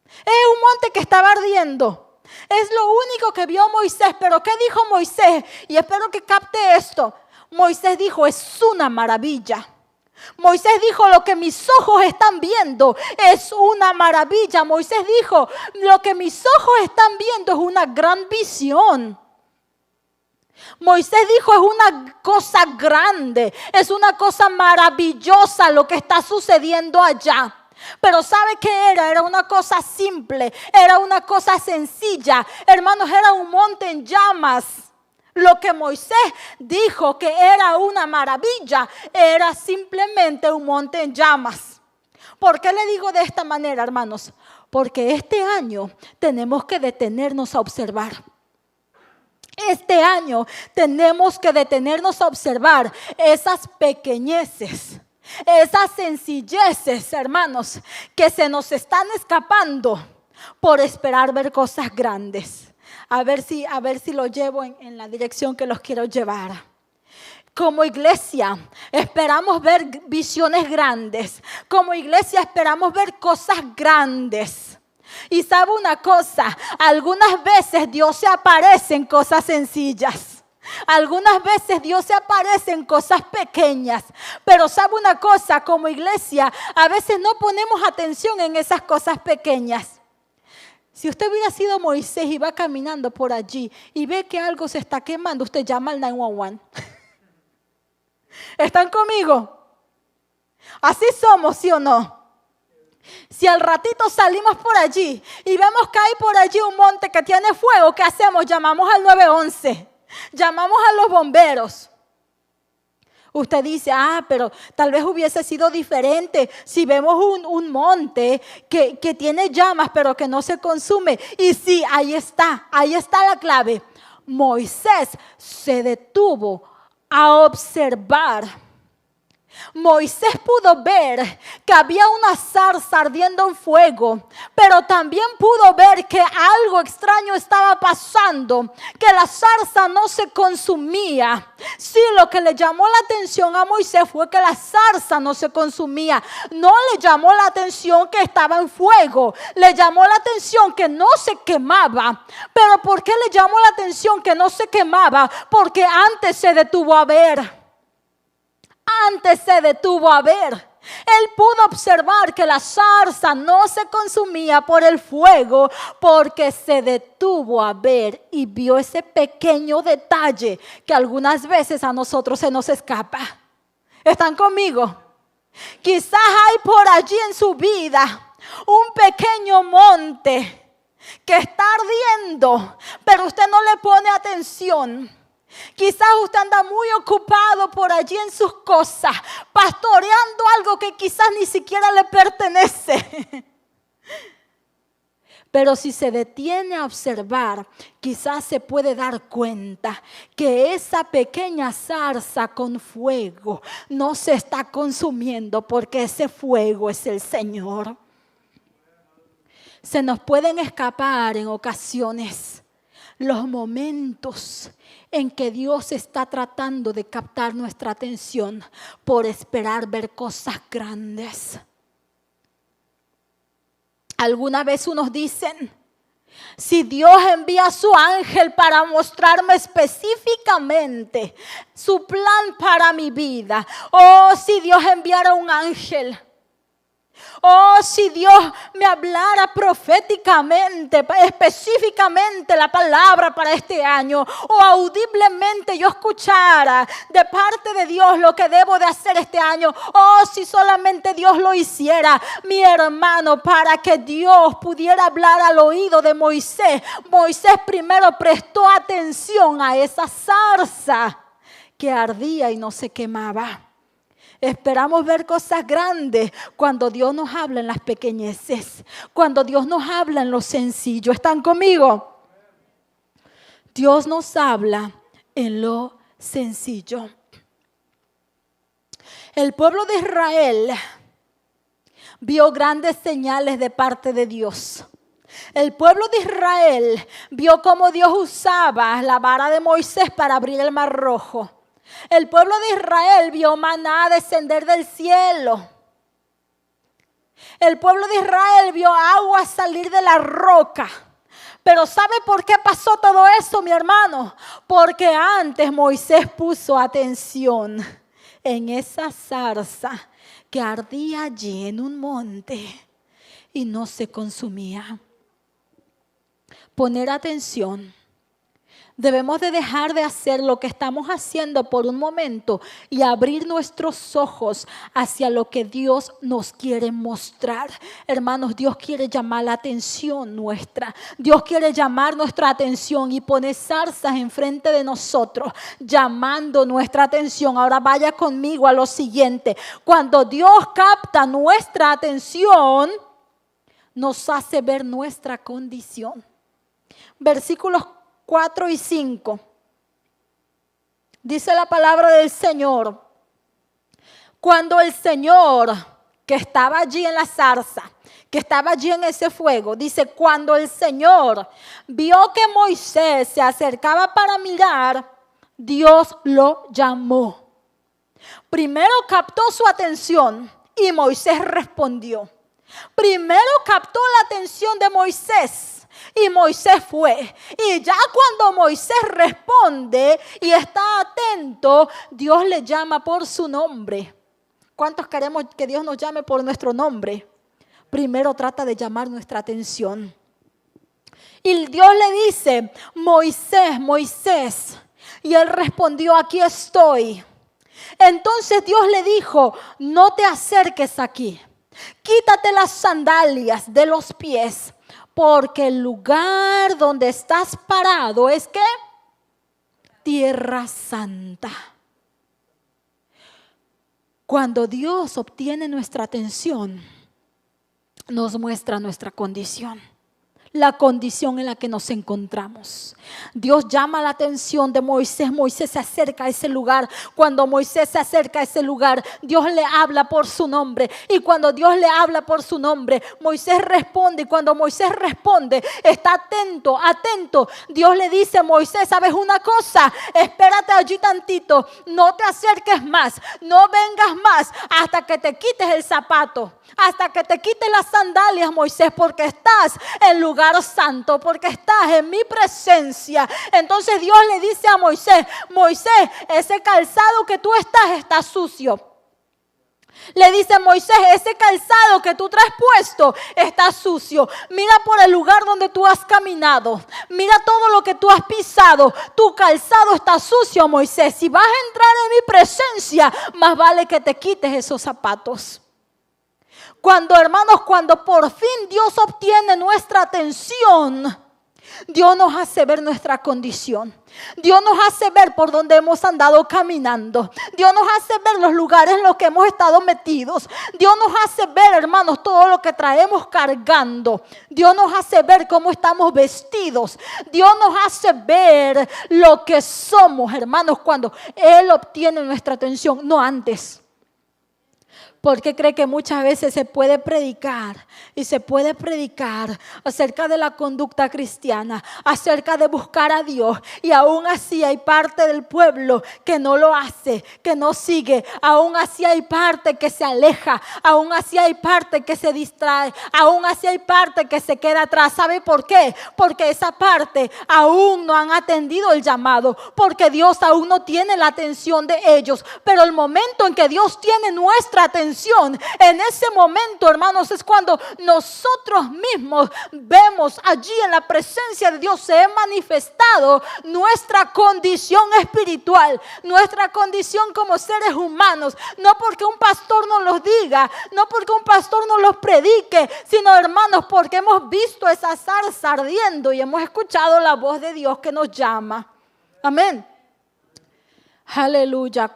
Es un monte que estaba ardiendo. Es lo único que vio Moisés. Pero ¿qué dijo Moisés? Y espero que capte esto. Moisés dijo, es una maravilla. Moisés dijo, lo que mis ojos están viendo es una maravilla. Moisés dijo, lo que mis ojos están viendo es una gran visión. Moisés dijo, es una cosa grande, es una cosa maravillosa lo que está sucediendo allá. Pero ¿sabe qué era? Era una cosa simple, era una cosa sencilla. Hermanos, era un monte en llamas. Lo que Moisés dijo que era una maravilla, era simplemente un monte en llamas. ¿Por qué le digo de esta manera, hermanos? Porque este año tenemos que detenernos a observar. Este año tenemos que detenernos a observar esas pequeñeces, esas sencilleces, hermanos, que se nos están escapando por esperar ver cosas grandes. A ver si lo llevo en la dirección que los quiero llevar. Como iglesia esperamos ver visiones grandes. Como iglesia esperamos ver cosas grandes. Y sabe una cosa, algunas veces Dios se aparece en cosas sencillas. Algunas veces Dios se aparece en cosas pequeñas. Pero sabe una cosa, como iglesia a veces no ponemos atención en esas cosas pequeñas. Si usted hubiera sido Moisés y va caminando por allí y ve que algo se está quemando, usted llama al 911. ¿Están conmigo? Así somos, ¿sí o no? Si al ratito salimos por allí y vemos que hay por allí un monte que tiene fuego, ¿qué hacemos? Llamamos al 911, llamamos a los bomberos. Usted dice, pero tal vez hubiese sido diferente si vemos un monte que tiene llamas pero que no se consume. Y sí, ahí está la clave. Moisés se detuvo a observar. Moisés pudo ver que había una zarza ardiendo en fuego, pero también pudo ver que algo extraño estaba pasando, que la zarza no se consumía. Sí, lo que le llamó la atención a Moisés fue que la zarza no se consumía. No le llamó la atención que estaba en fuego, le llamó la atención que no se quemaba. Pero ¿por qué le llamó la atención que no se quemaba? Porque antes se detuvo a ver. Antes se detuvo a ver. Él pudo observar que la zarza no se consumía por el fuego porque se detuvo a ver y vio ese pequeño detalle que algunas veces a nosotros se nos escapa. ¿Están conmigo? Quizás hay por allí en su vida un pequeño monte que está ardiendo, pero usted no le pone atención. Quizás usted anda muy ocupado por allí en sus cosas, pastoreando algo que quizás ni siquiera le pertenece. Pero si se detiene a observar, quizás se puede dar cuenta que esa pequeña zarza con fuego no se está consumiendo porque ese fuego es el Señor. Se nos pueden escapar en ocasiones los momentos en que Dios está tratando de captar nuestra atención por esperar ver cosas grandes. Alguna vez unos dicen, si Dios envía a su ángel para mostrarme específicamente su plan para mi vida, o si Dios enviara un ángel, oh, si Dios me hablara proféticamente, específicamente la palabra para este año, o audiblemente yo escuchara de parte de Dios lo que debo de hacer este año, oh, si solamente Dios lo hiciera, mi hermano, para que Dios pudiera hablar al oído de Moisés. Moisés primero prestó atención a esa zarza que ardía y no se quemaba. Esperamos ver cosas grandes cuando Dios nos habla en las pequeñeces, cuando Dios nos habla en lo sencillo. ¿Están conmigo? Dios nos habla en lo sencillo. El pueblo de Israel vio grandes señales de parte de Dios. El pueblo de Israel vio cómo Dios usaba la vara de Moisés para abrir el mar rojo. El pueblo de Israel vio maná descender del cielo. El pueblo de Israel vio agua salir de la roca. Pero ¿sabe por qué pasó todo eso, mi hermano? Porque antes Moisés puso atención en esa zarza que ardía allí en un monte y no se consumía. Poner atención. Debemos de dejar de hacer lo que estamos haciendo por un momento y abrir nuestros ojos hacia lo que Dios nos quiere mostrar. Hermanos, Dios quiere llamar la atención nuestra. Dios quiere llamar nuestra atención y poner zarzas enfrente de nosotros, llamando nuestra atención. Ahora vaya conmigo a lo siguiente. Cuando Dios capta nuestra atención, nos hace ver nuestra condición. Versículos 4 y 5. Dice la palabra del Señor. Cuando el Señor, que estaba allí en la zarza, que estaba allí en ese fuego, dice, cuando el Señor vio que Moisés se acercaba para mirar, Dios lo llamó. Primero captó su atención y Moisés respondió. Primero captó la atención de Moisés y Moisés fue. Y ya cuando Moisés responde y está atento, Dios le llama por su nombre. ¿Cuántos queremos que Dios nos llame por nuestro nombre? Primero trata de llamar nuestra atención. Y Dios le dice, Moisés, Moisés. Y él respondió, aquí estoy. Entonces Dios le dijo, no te acerques aquí. Quítate las sandalias de los pies, porque el lugar donde estás parado es ¿qué? Tierra santa. Cuando Dios obtiene nuestra atención, nos muestra nuestra condición. La condición en la que nos encontramos. Dios llama la atención de Moisés. Moisés se acerca a ese lugar. Cuando Moisés se acerca a ese lugar, Dios le habla por su nombre. Y cuando Dios le habla por su nombre, Moisés responde. Y cuando Moisés responde, está atento, atento. Dios le dice, Moisés, ¿sabes una cosa? Espérate allí tantito. No te acerques más. No vengas más hasta que te quites el zapato. Hasta que te quites las sandalias, Moisés, porque estás en lugar santo, porque estás en mi presencia. Entonces Dios le dice a Moisés, Moisés, ese calzado que tú está sucio. Le dice Moisés, ese calzado que tú traes puesto está sucio. Mira por el lugar donde tú has caminado. Mira todo lo que tú has pisado. Tu calzado está sucio, Moisés. Si vas a entrar en mi presencia, más vale que te quites esos zapatos. Cuando, hermanos, cuando por fin Dios obtiene nuestra atención, Dios nos hace ver nuestra condición. Dios nos hace ver por donde hemos andado caminando. Dios nos hace ver los lugares en los que hemos estado metidos. Dios nos hace ver, hermanos, todo lo que traemos cargando. Dios nos hace ver cómo estamos vestidos. Dios nos hace ver lo que somos, hermanos, cuando Él obtiene nuestra atención, no antes. Porque cree que muchas veces se puede predicar y se puede predicar acerca de la conducta cristiana, acerca de buscar a Dios, y aún así hay parte del pueblo que no lo hace, que no sigue. Aún así hay parte que se aleja, aún así hay parte que se distrae, aún así hay parte que se queda atrás. ¿Sabe por qué? Porque esa parte aún no han atendido el llamado, porque Dios aún no tiene la atención de ellos. Pero el momento en que Dios tiene nuestra atención, en ese momento, hermanos, es cuando nosotros mismos vemos allí en la presencia de Dios se ha manifestado nuestra condición espiritual, nuestra condición como seres humanos. No porque un pastor nos los diga, no porque un pastor nos los predique, sino, hermanos, porque hemos visto esa zarza ardiendo y hemos escuchado la voz de Dios que nos llama. Amén. Aleluya.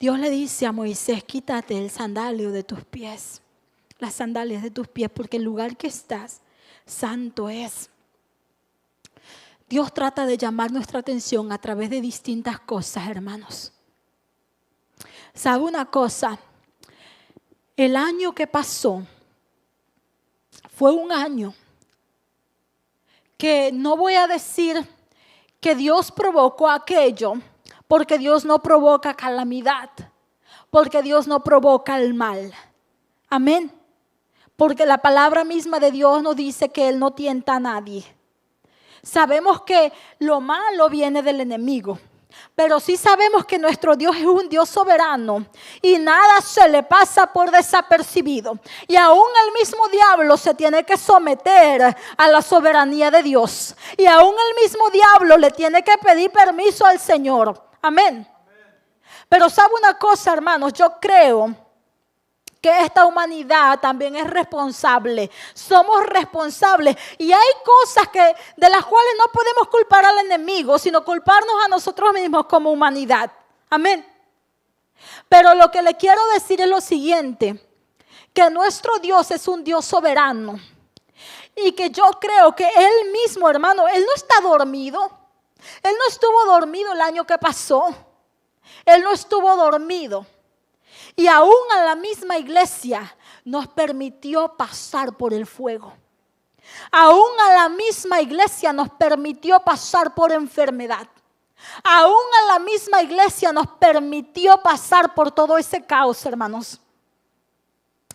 Dios le dice a Moisés, quítate el sandalio de tus pies, las sandalias de tus pies, porque el lugar que estás, santo es. Dios trata de llamar nuestra atención a través de distintas cosas, hermanos. ¿Sabe una cosa? El año que pasó fue un año que no voy a decir que Dios provocó aquello, porque Dios no provoca calamidad, porque Dios no provoca el mal. Amén. Porque la palabra misma de Dios nos dice que Él no tienta a nadie. Sabemos que lo malo viene del enemigo, pero sí sabemos que nuestro Dios es un Dios soberano y nada se le pasa por desapercibido. Y aún el mismo diablo se tiene que someter a la soberanía de Dios. Y aún el mismo diablo le tiene que pedir permiso al Señor. Amén. Pero ¿sabe una cosa, hermanos? Yo creo que esta humanidad también es responsable. Somos responsables. Y hay cosas de las cuales no podemos culpar al enemigo, sino culparnos a nosotros mismos como humanidad. Amén. Pero lo que le quiero decir es lo siguiente. que nuestro Dios es un Dios soberano. Y que yo creo que Él mismo, hermano, Él no está dormido. Él no estuvo dormido el año que pasó. Él no estuvo dormido. Y aún a la misma iglesia nos permitió pasar por el fuego. Aún a la misma iglesia nos permitió pasar por enfermedad. Aún a la misma iglesia nos permitió pasar por todo ese caos, hermanos.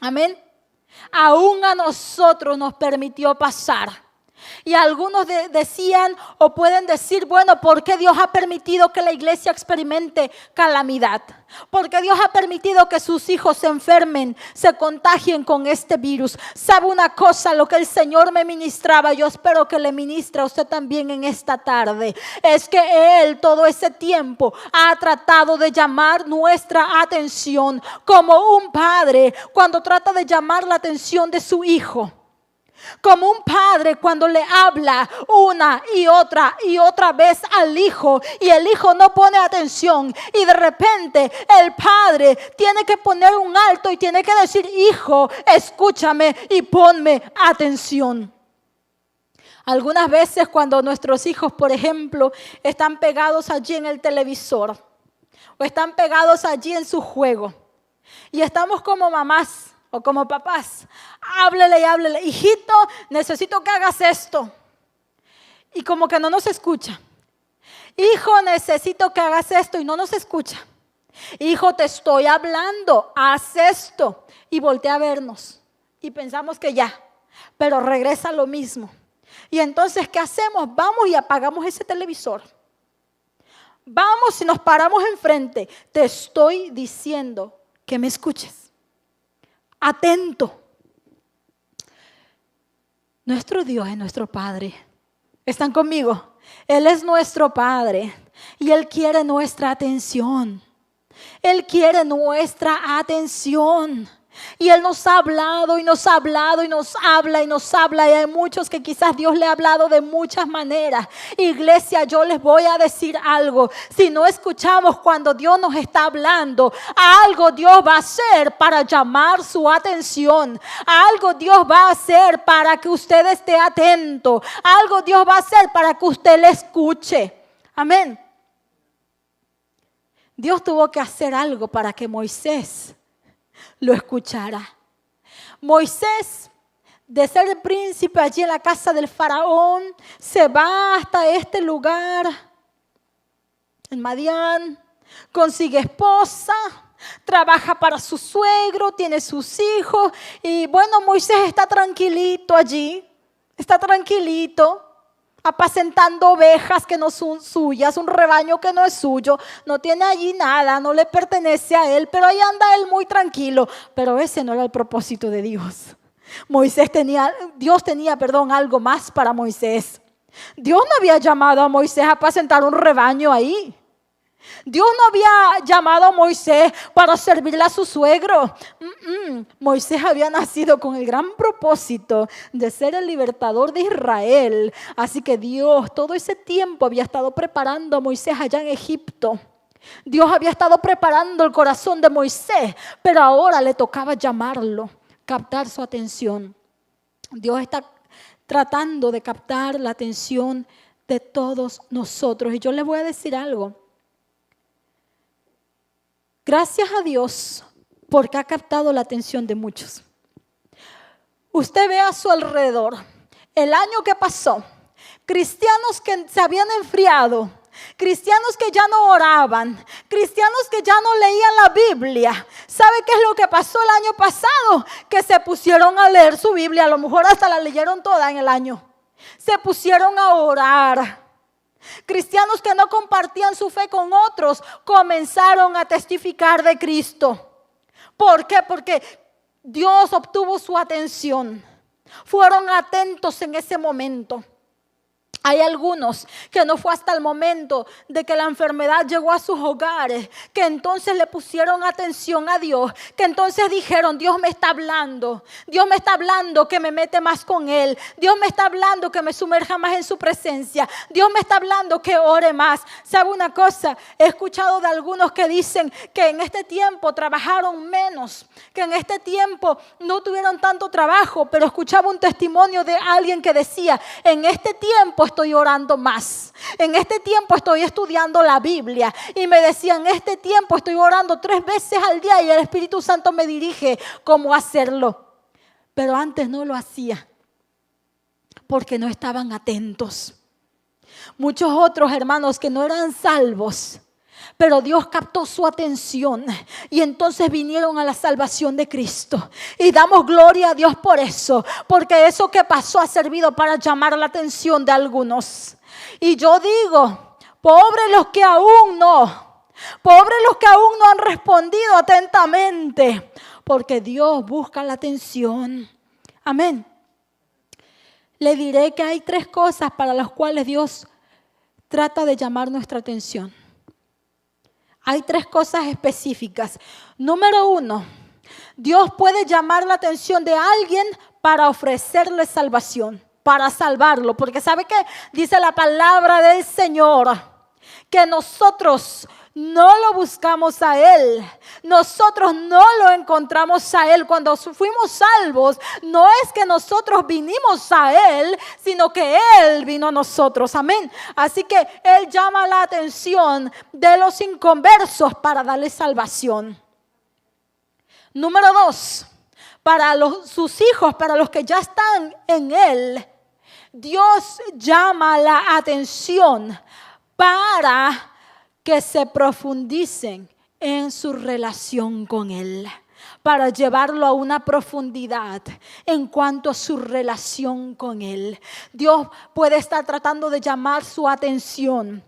Amén. Aún a nosotros nos permitió pasar. Y algunos decían o pueden decir, bueno, ¿por qué Dios ha permitido que la iglesia experimente calamidad? ¿Por qué Dios ha permitido que sus hijos se enfermen, se contagien con este virus? ¿Sabe una cosa? Lo que el Señor me ministraba, yo espero que le ministre a usted también en esta tarde, es que Él todo ese tiempo ha tratado de llamar nuestra atención como un padre cuando trata de llamar la atención de su hijo. Como un padre cuando le habla una y otra vez al hijo y el hijo no pone atención y de repente el padre tiene que poner un alto y tiene que decir, hijo, escúchame y ponme atención. Algunas veces cuando nuestros hijos, por ejemplo, están pegados allí en el televisor o están pegados allí en su juego y estamos como mamás o como papás, háblele y háblele, hijito, necesito que hagas esto. Y como que no nos escucha. Hijo, necesito que hagas esto y no nos escucha. Hijo, te estoy hablando, haz esto. Y voltea a vernos. Y pensamos que ya, pero regresa lo mismo. Y entonces, ¿qué hacemos? Vamos y apagamos ese televisor. Vamos y nos paramos enfrente. Te estoy diciendo que me escuches. Atento. Nuestro Dios es nuestro Padre. ¿Están conmigo? Él es nuestro Padre y Él quiere nuestra atención. Él quiere nuestra atención. Y Él nos ha hablado y nos ha hablado y nos habla y nos habla. Y hay muchos que quizás Dios le ha hablado de muchas maneras. Iglesia, yo les voy a decir algo. Si no escuchamos cuando Dios nos está hablando, algo Dios va a hacer para llamar su atención. Algo Dios va a hacer para que usted esté atento. Algo Dios va a hacer para que usted le escuche. Amén. Dios tuvo que hacer algo para que Moisés lo escuchara. Moisés, de ser el príncipe allí en la casa del faraón, se va hasta este lugar, en Madián, consigue esposa, trabaja para su suegro, tiene sus hijos y bueno, Moisés está tranquilito allí, está tranquilito, apacentando ovejas que no son suyas, un rebaño que no es suyo, no tiene allí nada, no le pertenece a él, pero ahí anda él muy tranquilo. Pero ese no era el propósito de Dios. Dios tenía algo más para Moisés. Dios no había llamado a Moisés a apacentar un rebaño ahí. Dios no había llamado a Moisés para servirle a su suegro. Moisés había nacido con el gran propósito de ser el libertador de Israel. Así que Dios todo ese tiempo había estado preparando a Moisés allá en Egipto. Dios había estado preparando el corazón de Moisés, pero ahora le tocaba llamarlo, captar su atención. Dios está tratando de captar la atención de todos nosotros. Y yo les voy a decir algo. Gracias a Dios porque ha captado la atención de muchos. Usted ve a su alrededor, el año que pasó, cristianos que se habían enfriado, cristianos que ya no oraban, cristianos que ya no leían la Biblia. ¿Sabe qué es lo que pasó el año pasado? Que se pusieron a leer su Biblia, a lo mejor hasta la leyeron toda en el año. Se pusieron a orar. Cristianos que no compartían su fe con otros comenzaron a testificar de Cristo. ¿Por qué? Porque Dios obtuvo su atención. Fueron atentos en ese momento. Hay algunos que no fue hasta el momento de que la enfermedad llegó a sus hogares, que entonces le pusieron atención a Dios, que entonces dijeron: Dios me está hablando, Dios me está hablando que me mete más con Él, Dios me está hablando que me sumerja más en su presencia, Dios me está hablando que ore más. ¿Sabe una cosa? He escuchado de algunos que dicen que en este tiempo trabajaron menos, que en este tiempo no tuvieron tanto trabajo, pero escuchaba un testimonio de alguien que decía: en este tiempo estoy orando más, en este tiempo estoy estudiando la Biblia, y me decía: en este tiempo estoy orando 3 veces al día y el Espíritu Santo me dirige cómo hacerlo. Pero antes no lo hacía porque no estaban atentos. Muchos otros hermanos que no eran salvos, pero Dios captó su atención y entonces vinieron a la salvación de Cristo. Y damos gloria a Dios por eso, porque eso que pasó ha servido para llamar la atención de algunos. Y yo digo: pobres los que aún no han respondido atentamente, porque Dios busca la atención. Amén. Le diré que hay 3 cosas para las cuales Dios trata de llamar nuestra atención. Hay 3 cosas específicas. Número 1, Dios puede llamar la atención de alguien para ofrecerle salvación, para salvarlo. Porque ¿sabe qué? Dice la palabra del Señor que nosotros no lo buscamos a Él. Nosotros no lo encontramos a Él. Cuando fuimos salvos, no es que nosotros vinimos a Él, sino que Él vino a nosotros. Amén. Así que Él llama la atención de los inconversos para darle salvación. Número 2, para sus hijos, para los que ya están en Él, Dios llama la atención para que se profundicen en su relación con Él, para llevarlo a una profundidad en cuanto a su relación con Él. Dios puede estar tratando de llamar su atención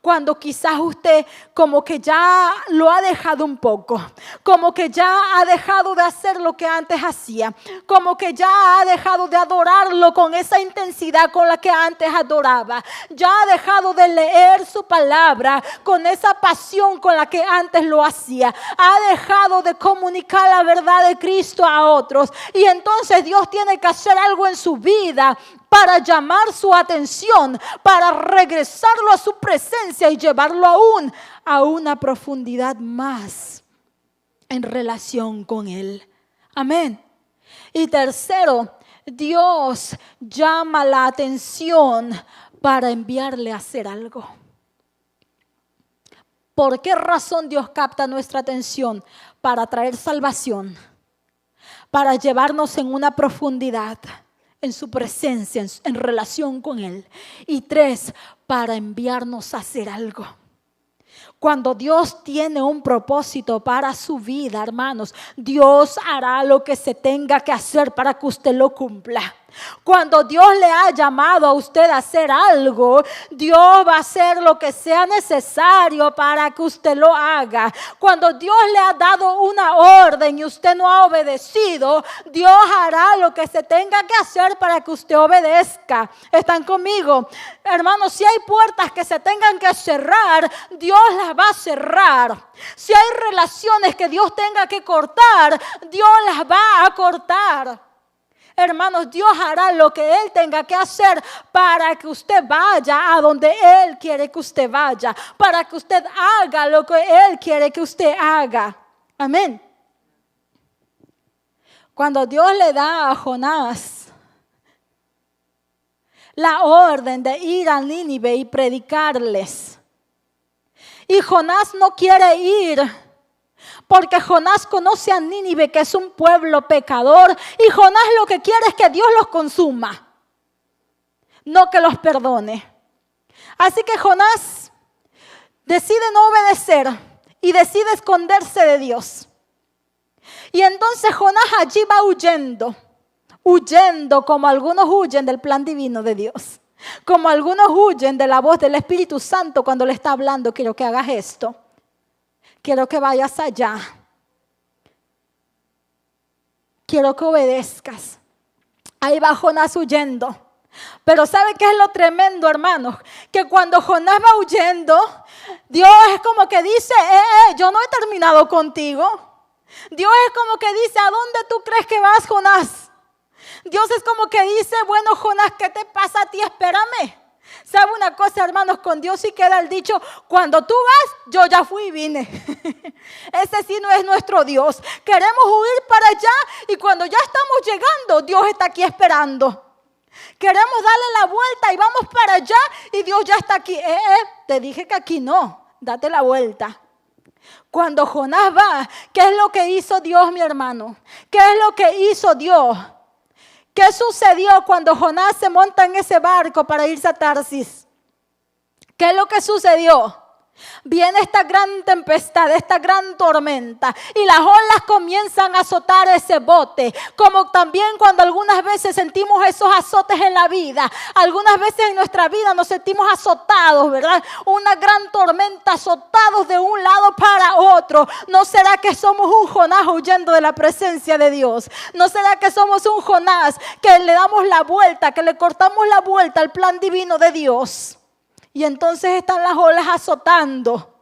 cuando quizás usted como que ya lo ha dejado un poco, como que ya ha dejado de hacer lo que antes hacía, como que ya ha dejado de adorarlo con esa intensidad con la que antes adoraba, ya ha dejado de leer su palabra con esa pasión con la que antes lo hacía, ha dejado de comunicar la verdad de Cristo a otros, y entonces Dios tiene que hacer algo en su vida para llamar su atención, para regresarlo a su presencia y llevarlo aún a una profundidad más en relación con Él. Amén. Y tercero, Dios llama la atención para enviarle a hacer algo. ¿Por qué razón Dios capta nuestra atención? Para traer salvación, para llevarnos en una profundidad en su presencia, en relación con Él. Y 3, para enviarnos a hacer algo. Cuando Dios tiene un propósito para su vida, hermanos, Dios hará lo que se tenga que hacer para que usted lo cumpla. Cuando Dios le ha llamado a usted a hacer algo, Dios va a hacer lo que sea necesario para que usted lo haga. Cuando Dios le ha dado una orden y usted no ha obedecido, Dios hará lo que se tenga que hacer para que usted obedezca. ¿Están conmigo? Hermanos, si hay puertas que se tengan que cerrar, Dios las va a cerrar. Si hay relaciones que Dios tenga que cortar, Dios las va a cortar. Hermanos, Dios hará lo que Él tenga que hacer para que usted vaya a donde Él quiere que usted vaya, para que usted haga lo que Él quiere que usted haga. Amén. Cuando Dios le da a Jonás la orden de ir a Nínive y predicarles, y Jonás no quiere ir, porque Jonás conoce a Nínive, que es un pueblo pecador, y Jonás lo que quiere es que Dios los consuma, no que los perdone. Así que Jonás decide no obedecer y decide esconderse de Dios. Y entonces Jonás allí va huyendo como algunos huyen del plan divino de Dios, como algunos huyen de la voz del Espíritu Santo cuando le está hablando: quiero que hagas esto, quiero que vayas allá, quiero que obedezcas. Ahí va Jonás huyendo. Pero ¿sabe qué es lo tremendo, hermanos? Que cuando Jonás va huyendo, Dios es como que dice, yo no he terminado contigo. Dios es como que dice, ¿a dónde tú crees que vas, Jonás? Dios es como que dice, bueno, Jonás, ¿qué te pasa a ti? Espérame. ¿Sabe una cosa, hermanos? Con Dios sí queda el dicho, cuando tú vas, yo ya fui y vine. Ese sí no es nuestro Dios. Queremos huir para allá y cuando ya estamos llegando, Dios está aquí esperando. Queremos darle la vuelta y vamos para allá y Dios ya está aquí. Te dije que aquí no, date la vuelta. Cuando Jonás va, ¿qué es lo que hizo Dios, mi hermano? ¿Qué es lo que hizo Dios? ¿Qué sucedió cuando Jonás se monta en ese barco para irse a Tarsis? ¿Qué es lo que sucedió? Viene esta gran tempestad, esta gran tormenta y las olas comienzan a azotar ese bote, como también cuando algunas veces sentimos esos azotes en la vida, algunas veces en nuestra vida nos sentimos azotados, ¿verdad? Una gran tormenta, azotados de un lado para otro. ¿No será que somos un Jonás huyendo de la presencia de Dios? ¿No será que somos un Jonás que le damos la vuelta, que le cortamos la vuelta al plan divino de Dios? Y entonces están las olas azotando.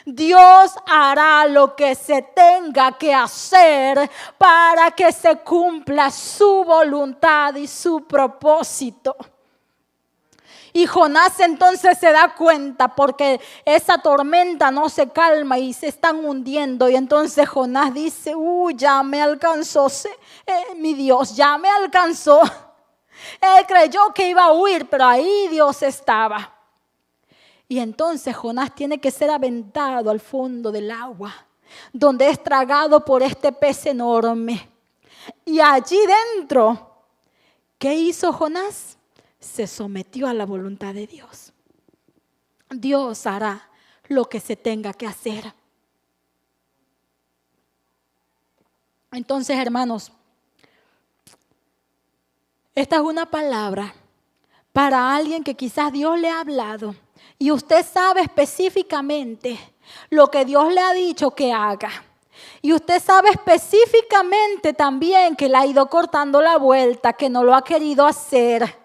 Dios hará lo que se tenga que hacer para que se cumpla su voluntad y su propósito. Y Jonás entonces se da cuenta porque esa tormenta no se calma y se están hundiendo. Y entonces Jonás dice, ya me alcanzó, mi Dios, ya me alcanzó. Él creyó que iba a huir, pero ahí Dios estaba. Y entonces Jonás tiene que ser aventado al fondo del agua, donde es tragado por este pez enorme. Y allí dentro, ¿qué hizo Jonás? Se sometió a la voluntad de Dios. Dios hará lo que se tenga que hacer. Entonces, hermanos, esta es una palabra para alguien que quizás Dios le ha hablado. Y usted sabe específicamente lo que Dios le ha dicho que haga. Y usted sabe específicamente también que le ha ido cortando la vuelta, que no lo ha querido hacer.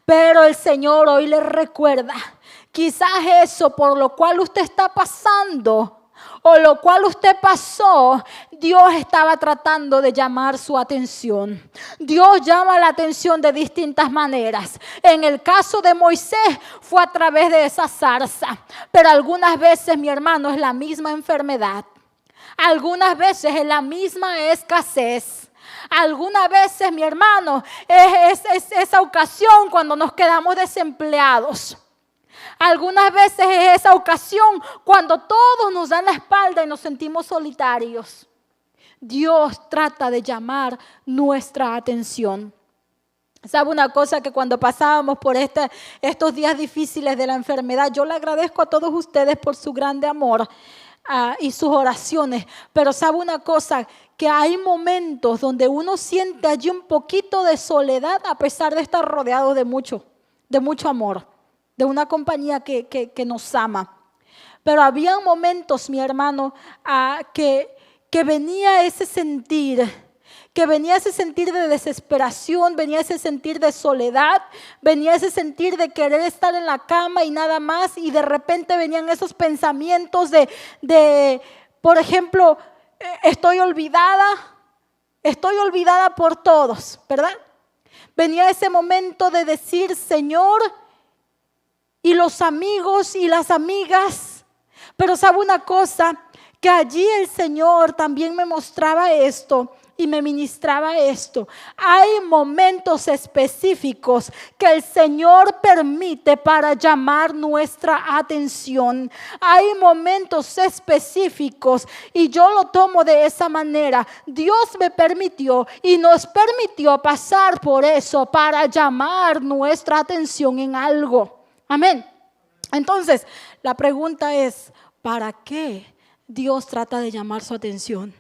Pero el Señor hoy le recuerda, quizás eso por lo cual usted está pasando o lo cual usted pasó, Dios estaba tratando de llamar su atención. Dios llama la atención de distintas maneras. En el caso de Moisés fue a través de esa zarza, pero algunas veces, mi hermano, es la misma enfermedad. Algunas veces es la misma escasez. Algunas veces, mi hermano, es esa ocasión cuando nos quedamos desempleados. Algunas veces es esa ocasión cuando todos nos dan la espalda y nos sentimos solitarios. Dios trata de llamar nuestra atención. ¿Sabe una cosa? Que cuando pasábamos por estos días difíciles de la enfermedad, yo le agradezco a todos ustedes por su grande amor y sus oraciones. Pero ¿sabe una cosa? Que hay momentos donde uno siente allí un poquito de soledad a pesar de estar rodeado de mucho amor, de una compañía que nos ama. Pero había momentos, mi hermano, que venía ese sentir de desesperación, venía ese sentir de soledad, venía ese sentir de querer estar en la cama y nada más, y de repente venían esos pensamientos de por ejemplo, estoy olvidada por todos, ¿verdad? Venía ese momento de decir, Señor, y los amigos y las amigas. Pero ¿sabe una cosa? Que allí el Señor también me mostraba esto y me ministraba esto. Hay momentos específicos que el Señor permite para llamar nuestra atención. Hay momentos específicos y yo lo tomo de esa manera. Dios me permitió y nos permitió pasar por eso para llamar nuestra atención en algo. Amén. Entonces, la pregunta es, ¿para qué Dios trata de llamar su atención?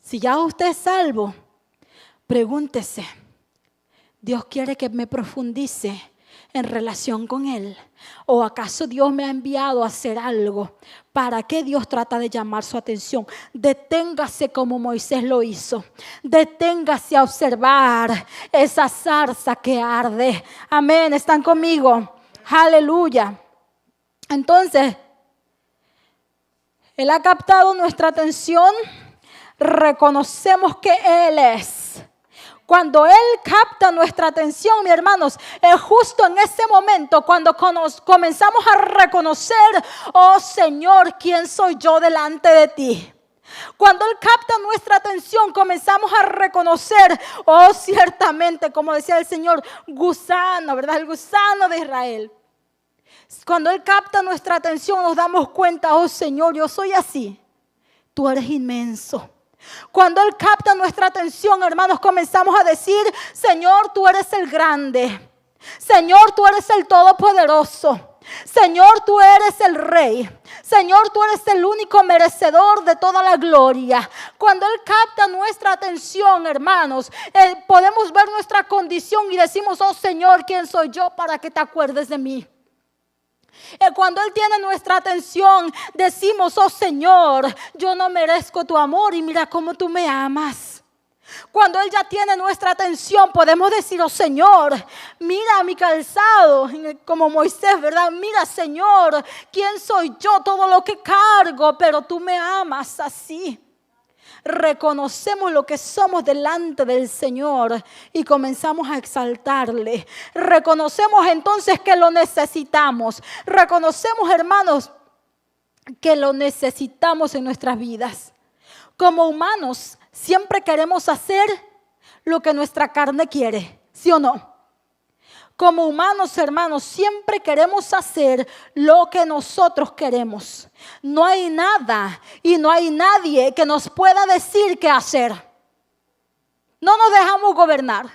Si ya usted es salvo, pregúntese, ¿Dios quiere que me profundice en relación con Él? ¿O acaso Dios me ha enviado a hacer algo? ¿Para qué Dios trata de llamar su atención? Deténgase como Moisés lo hizo. Deténgase a observar esa zarza que arde. Amén, ¿están conmigo? Aleluya. Entonces, Él ha captado nuestra atención. Reconocemos que Él es. Cuando Él capta nuestra atención, mis hermanos, es justo en ese momento cuando comenzamos a reconocer, oh Señor, ¿quién soy yo delante de ti? Cuando Él capta nuestra atención, comenzamos a reconocer, oh ciertamente, como decía el Señor, gusano, ¿verdad? El gusano de Israel. Cuando Él capta nuestra atención, nos damos cuenta, oh Señor, yo soy así. Tú eres inmenso. Cuando Él capta nuestra atención, hermanos, comenzamos a decir, Señor, tú eres el grande. Señor, tú eres el todopoderoso. Señor, tú eres el rey. Señor, tú eres el único merecedor de toda la gloria. Cuando Él capta nuestra atención, hermanos, podemos ver nuestra condición y decimos, oh Señor, ¿quién soy yo para que te acuerdes de mí? Cuando Él tiene nuestra atención, decimos, oh Señor, yo no merezco tu amor y mira cómo tú me amas. Cuando Él ya tiene nuestra atención, podemos decir, oh Señor, mira mi calzado, como Moisés, ¿verdad? Mira, Señor, ¿quién soy yo? Todo lo que cargo, pero tú me amas así. Reconocemos lo que somos delante del Señor y comenzamos a exaltarle. Reconocemos entonces que lo necesitamos. Reconocemos, hermanos, que lo necesitamos en nuestras vidas. Como humanos, siempre queremos hacer lo que nuestra carne quiere, ¿sí o no? Como humanos, hermanos, siempre queremos hacer lo que nosotros queremos. No hay nada y no hay nadie que nos pueda decir qué hacer. No nos dejamos gobernar.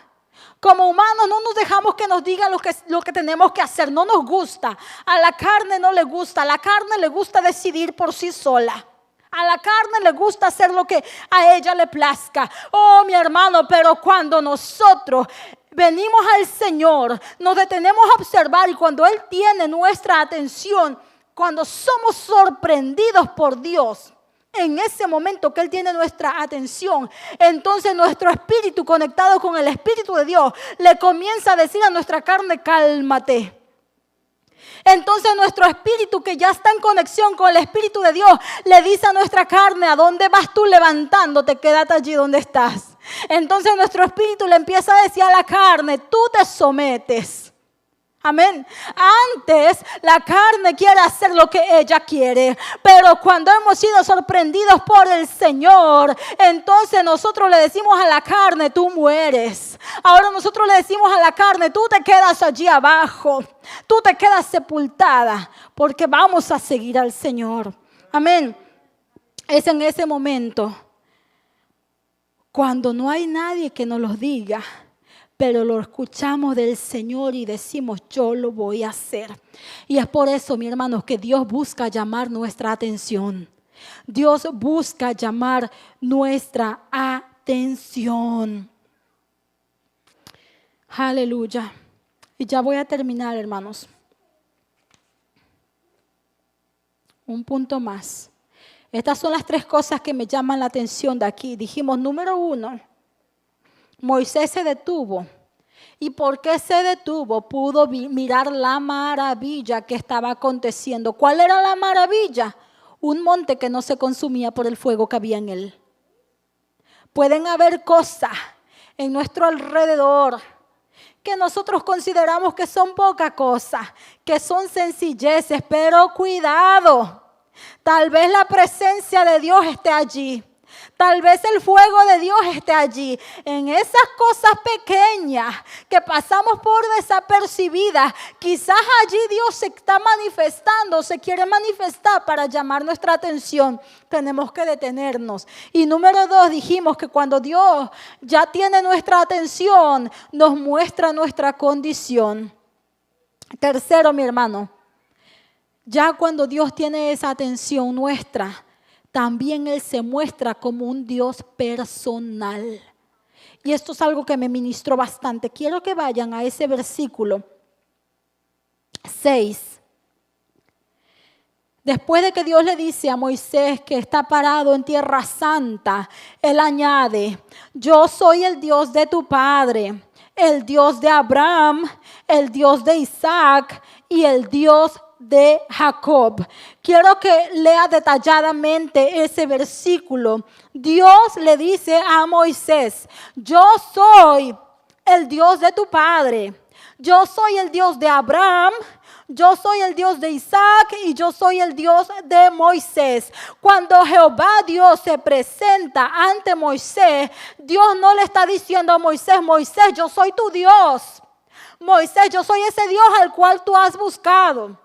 Como humanos no nos dejamos que nos diga lo que tenemos que hacer. No nos gusta. A la carne no le gusta. A la carne le gusta decidir por sí sola. A la carne le gusta hacer lo que a ella le plazca. Oh, mi hermano, pero cuando nosotros venimos al Señor, nos detenemos a observar y cuando Él tiene nuestra atención, cuando somos sorprendidos por Dios, en ese momento que Él tiene nuestra atención, entonces nuestro espíritu conectado con el Espíritu de Dios le comienza a decir a nuestra carne, cálmate. Entonces nuestro espíritu, que ya está en conexión con el Espíritu de Dios, le dice a nuestra carne, ¿a dónde vas tú levantándote? Quédate allí donde estás. Entonces nuestro espíritu le empieza a decir a la carne, tú te sometes. Amén. Antes la carne quiere hacer lo que ella quiere, pero cuando hemos sido sorprendidos por el Señor, entonces nosotros le decimos a la carne, tú mueres. Ahora nosotros le decimos a la carne, tú te quedas allí abajo, tú te quedas sepultada, porque vamos a seguir al Señor. Amén. Es en ese momento, cuando no hay nadie que nos lo diga, pero lo escuchamos del Señor y decimos, yo lo voy a hacer. Y es por eso, mi hermanos, que Dios busca llamar nuestra atención. Dios busca llamar nuestra atención. Aleluya. Y ya voy a terminar, hermanos. Un punto más. Estas son las 3 cosas que me llaman la atención de aquí. Dijimos, número 1, Moisés se detuvo. ¿Y por qué se detuvo? Pudo mirar la maravilla que estaba aconteciendo. ¿Cuál era la maravilla? Un monte que no se consumía por el fuego que había en él. Pueden haber cosas en nuestro alrededor que nosotros consideramos que son poca cosa, que son sencilleces, pero cuidado. Tal vez la presencia de Dios esté allí. Tal vez el fuego de Dios esté allí. En esas cosas pequeñas que pasamos por desapercibidas, quizás allí Dios se está manifestando, se quiere manifestar para llamar nuestra atención. Tenemos que detenernos. Y número 2, dijimos que cuando Dios ya tiene nuestra atención, nos muestra nuestra condición. Tercero, mi hermano, ya cuando Dios tiene esa atención nuestra, también Él se muestra como un Dios personal. Y esto es algo que me ministró bastante. Quiero que vayan a ese versículo 6. Después de que Dios le dice a Moisés que está parado en tierra santa, Él añade: yo soy el Dios de tu padre, el Dios de Abraham, el Dios de Isaac y el Dios de Jacob. Quiero que lea detalladamente ese versículo. Dios le dice a Moisés: yo soy el Dios de tu padre, yo soy el Dios de Abraham, yo soy el Dios de Isaac y yo soy el Dios de Moisés. Cuando Jehová Dios se presenta ante Moisés, Dios no le está diciendo a Moisés: Moisés, yo soy tu Dios. Moisés, yo soy ese Dios al cual tú has buscado.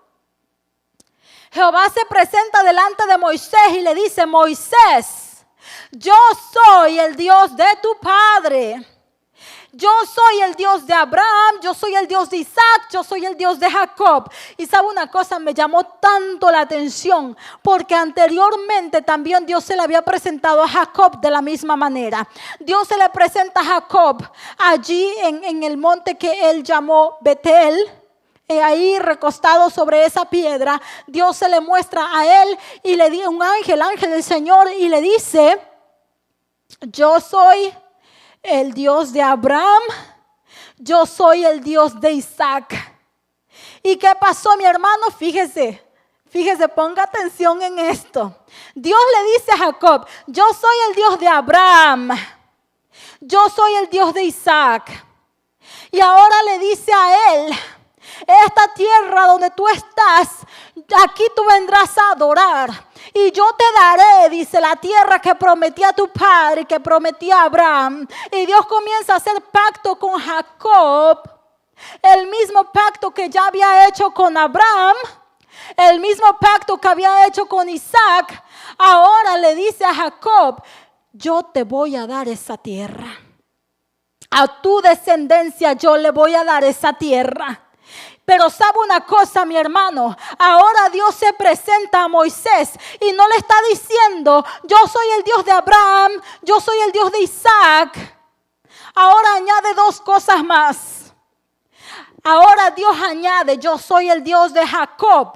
Jehová se presenta delante de Moisés y le dice: Moisés, yo soy el Dios de tu padre. Yo soy el Dios de Abraham, yo soy el Dios de Isaac, yo soy el Dios de Jacob. Y sabe una cosa, me llamó tanto la atención, porque anteriormente también Dios se le había presentado a Jacob de la misma manera. Dios se le presenta a Jacob allí en el monte que él llamó Betel. Ahí recostado sobre esa piedra, Dios se le muestra a él y le dice un ángel del Señor y le dice: yo soy el Dios de Abraham, yo soy el Dios de Isaac. ¿Y qué pasó, mi hermano? Fíjese, ponga atención en esto. Dios le dice a Jacob: yo soy el Dios de Abraham, yo soy el Dios de Isaac. Y ahora le dice a él: esta tierra donde tú estás, aquí tú vendrás a adorar. Y yo te daré, dice, la tierra que prometí a tu padre, que prometí a Abraham. Y Dios comienza a hacer pacto con Jacob, el mismo pacto que ya había hecho con Abraham, el mismo pacto que había hecho con Isaac. Ahora le dice a Jacob: yo te voy a dar esa tierra. A tu descendencia yo le voy a dar esa tierra. Pero sabe una cosa, mi hermano, ahora Dios se presenta a Moisés y no le está diciendo: yo soy el Dios de Abraham, yo soy el Dios de Isaac. Ahora añade dos cosas más. Ahora Dios añade: yo soy el Dios de Jacob.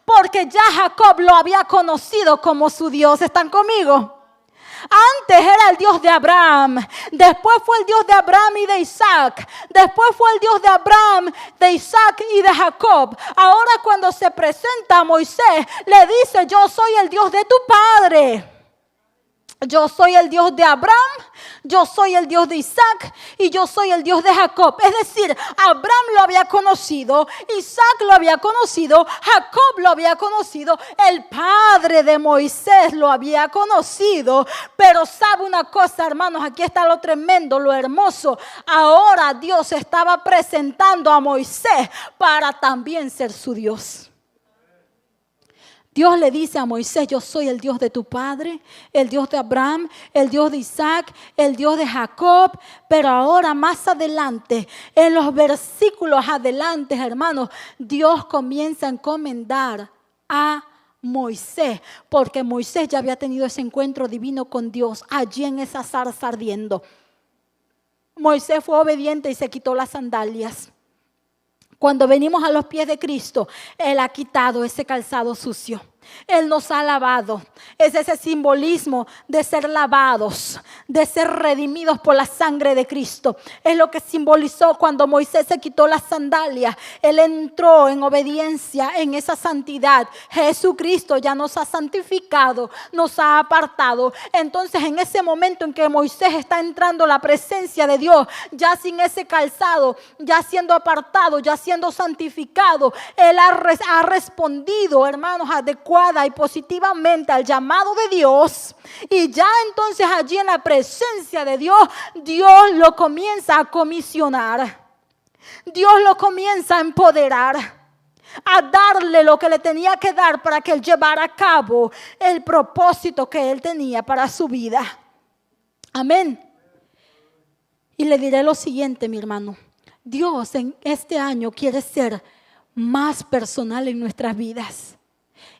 Porque ya Jacob lo había conocido como su Dios. ¿Están conmigo? Antes era el Dios de Abraham, después fue el Dios de Abraham y de Isaac, después fue el Dios de Abraham, de Isaac y de Jacob. Ahora cuando se presenta a Moisés, le dice: yo soy el Dios de tu padre. Yo soy el Dios de Abraham, yo soy el Dios de Isaac y yo soy el Dios de Jacob. Es decir, Abraham lo había conocido, Isaac lo había conocido, Jacob lo había conocido, el padre de Moisés lo había conocido. Pero sabe una cosa, hermanos, aquí está lo tremendo, lo hermoso. Ahora Dios estaba presentando a Moisés para también ser su Dios. Dios le dice a Moisés: yo soy el Dios de tu padre, el Dios de Abraham, el Dios de Isaac, el Dios de Jacob. Pero ahora más adelante, en los versículos adelante, hermanos, Dios comienza a encomendar a Moisés, porque Moisés ya había tenido ese encuentro divino con Dios allí en esa zarza ardiendo. Moisés fue obediente y se quitó las sandalias. Cuando venimos a los pies de Cristo, Él ha quitado ese calzado sucio. Él nos ha lavado. Es ese simbolismo de ser lavados, de ser redimidos por la sangre de Cristo. Es lo que simbolizó cuando Moisés se quitó las sandalias. Él entró en obediencia en esa santidad. Jesucristo ya nos ha santificado, nos ha apartado. Entonces, en ese momento en que Moisés está entrando a la presencia de Dios, ya sin ese calzado, ya siendo apartado, ya siendo santificado, Él ha respondido, hermanos, adecuadamente y positivamente al llamado de Dios. Y ya entonces allí en la presencia de Dios, Dios lo comienza a comisionar. Dios lo comienza a empoderar, a darle lo que le tenía que dar para que él llevara a cabo el propósito que él tenía para su vida. Amén. Y le diré lo siguiente, mi hermano: Dios en este año quiere ser más personal en nuestras vidas.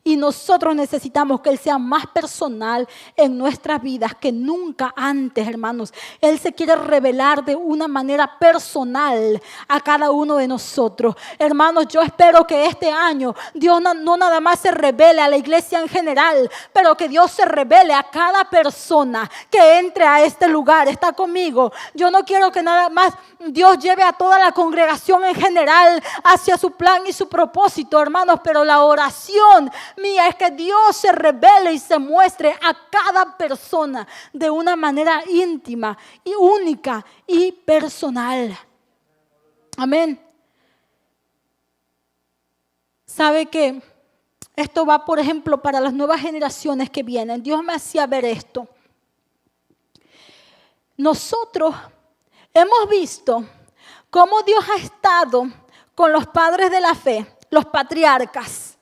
Y nosotros necesitamos que Él sea más personal en nuestras vidas que nunca antes, hermanos. Él se quiere revelar de una manera personal a cada uno de nosotros. Hermanos, yo espero que este año Dios no nada más se revele a la iglesia en general, pero que Dios se revele a cada persona que entre a este lugar. ¿Está conmigo? Yo no quiero que nada más Dios lleve a toda la congregación en general hacia su plan y su propósito, hermanos, pero la oración mía es que Dios se revele y se muestre a cada persona de una manera íntima y única y personal. Amén. ¿Sabe qué? Esto va, por ejemplo, para las nuevas generaciones que vienen. Dios me hacía ver esto. Nosotros hemos visto cómo Dios ha estado con los padres de la fe, los patriarcas.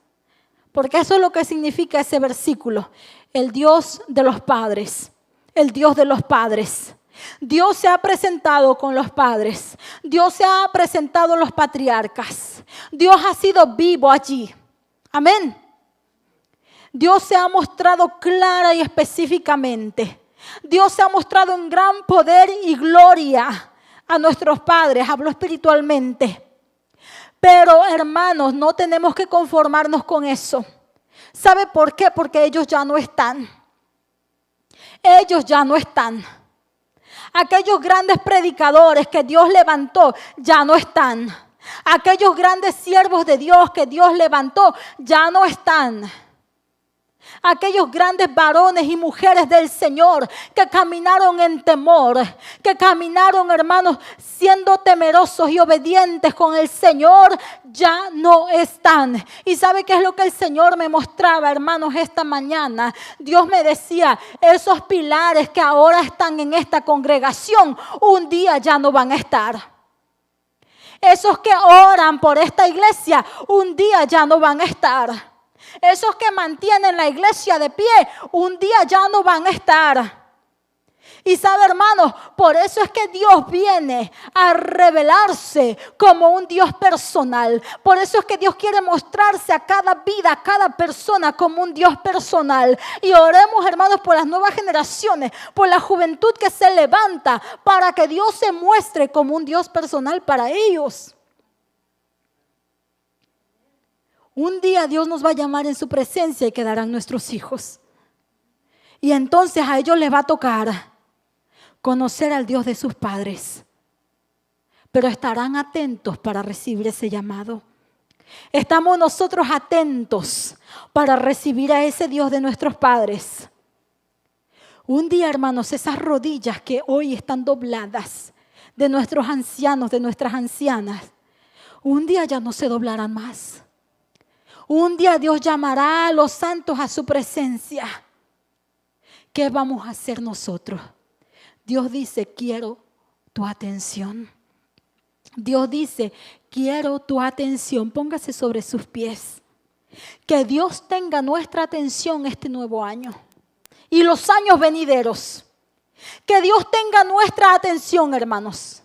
Porque eso es lo que significa ese versículo. El Dios de los padres. El Dios de los padres. Dios se ha presentado con los padres. Dios se ha presentado a los patriarcas. Dios ha sido vivo allí. Amén. Dios se ha mostrado clara y específicamente. Dios se ha mostrado en gran poder y gloria a nuestros padres. Hablo espiritualmente. Pero hermanos, no tenemos que conformarnos con eso. ¿Sabe por qué? Porque ellos ya no están. Ellos ya no están. Aquellos grandes predicadores que Dios levantó ya no están. Aquellos grandes siervos de Dios que Dios levantó ya no están. Aquellos grandes varones y mujeres del Señor que caminaron en temor, que caminaron, hermanos, siendo temerosos y obedientes con el Señor, ya no están. ¿Y sabe qué es lo que el Señor me mostraba, hermanos, esta mañana? Dios me decía, esos pilares que ahora están en esta congregación, un día ya no van a estar. Esos que oran por esta iglesia, un día ya no van a estar. Esos que mantienen la iglesia de pie, un día ya no van a estar. Y sabe, hermanos, por eso es que Dios viene a revelarse como un Dios personal. Por eso es que Dios quiere mostrarse a cada vida, a cada persona como un Dios personal. Y oremos, hermanos, por las nuevas generaciones, por la juventud que se levanta, para que Dios se muestre como un Dios personal para ellos. Un día Dios nos va a llamar en su presencia y quedarán nuestros hijos. Y entonces a ellos les va a tocar conocer al Dios de sus padres. Pero estarán atentos para recibir ese llamado. Estamos nosotros atentos para recibir a ese Dios de nuestros padres. Un día, hermanos, esas rodillas que hoy están dobladas de nuestros ancianos, de nuestras ancianas, un día ya no se doblarán más. Un día Dios llamará a los santos a su presencia. ¿Qué vamos a hacer nosotros? Dios dice, quiero tu atención. Dios dice, quiero tu atención. Póngase sobre sus pies. Que Dios tenga nuestra atención este nuevo año y los años venideros. Que Dios tenga nuestra atención, hermanos.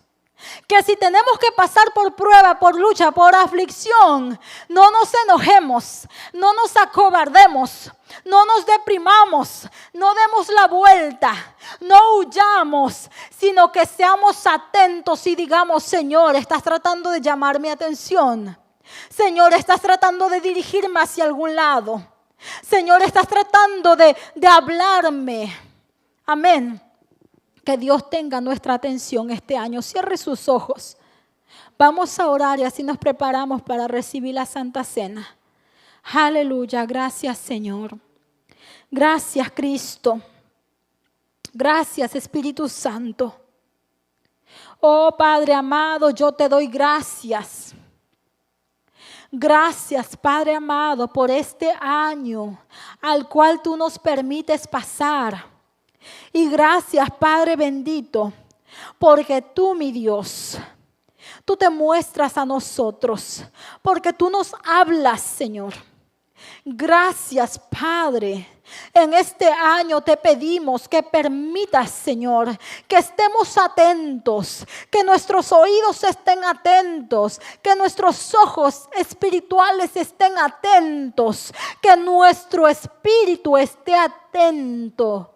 Que si tenemos que pasar por prueba, por lucha, por aflicción, no nos enojemos, no nos acobardemos, no nos deprimamos, no demos la vuelta, no huyamos, sino que seamos atentos y digamos, Señor, estás tratando de llamar mi atención. Señor, estás tratando de dirigirme hacia algún lado. Señor, estás tratando de hablarme. Amén. Que Dios tenga nuestra atención este año. Cierre sus ojos. Vamos a orar y así nos preparamos para recibir la Santa Cena. Aleluya. Gracias, Señor. Gracias, Cristo. Gracias, Espíritu Santo. Oh, Padre amado, yo te doy gracias. Gracias, Padre amado, por este año al cual tú nos permites pasar. Y gracias, Padre bendito, porque tú, mi Dios, tú te muestras a nosotros, porque tú nos hablas, Señor. Gracias, Padre. En este año te pedimos que permitas, Señor, que estemos atentos, que nuestros oídos estén atentos, que nuestros ojos espirituales estén atentos, que nuestro espíritu esté atento.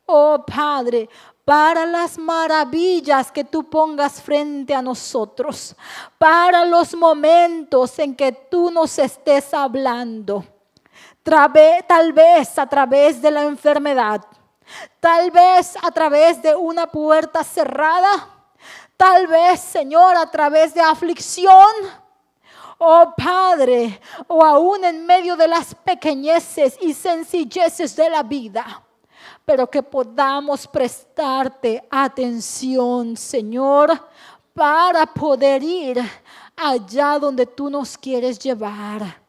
Oh Padre, para las maravillas que tú pongas frente a nosotros, para los momentos en que tú nos estés hablando. Tal vez a través de la enfermedad, tal vez a través de una puerta cerrada, tal vez, Señor, a través de aflicción, oh Padre, o aún en medio de las pequeñeces y sencilleces de la vida, pero que podamos prestarte atención, Señor, para poder ir allá donde tú nos quieres llevar.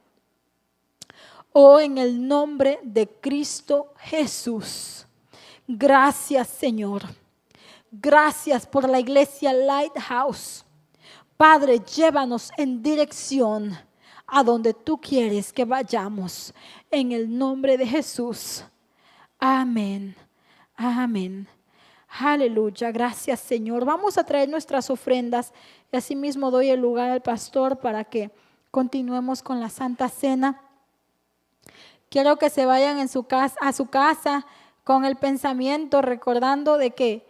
Oh, en el nombre de Cristo Jesús. Gracias, Señor. Gracias por la iglesia Lighthouse. Padre, llévanos en dirección a donde tú quieres que vayamos. En el nombre de Jesús. Amén. Amén. Aleluya. Gracias, Señor. Vamos a traer nuestras ofrendas y asimismo doy el lugar al pastor para que continuemos con la Santa Cena. Quiero que se vayan a su casa con el pensamiento, recordando de que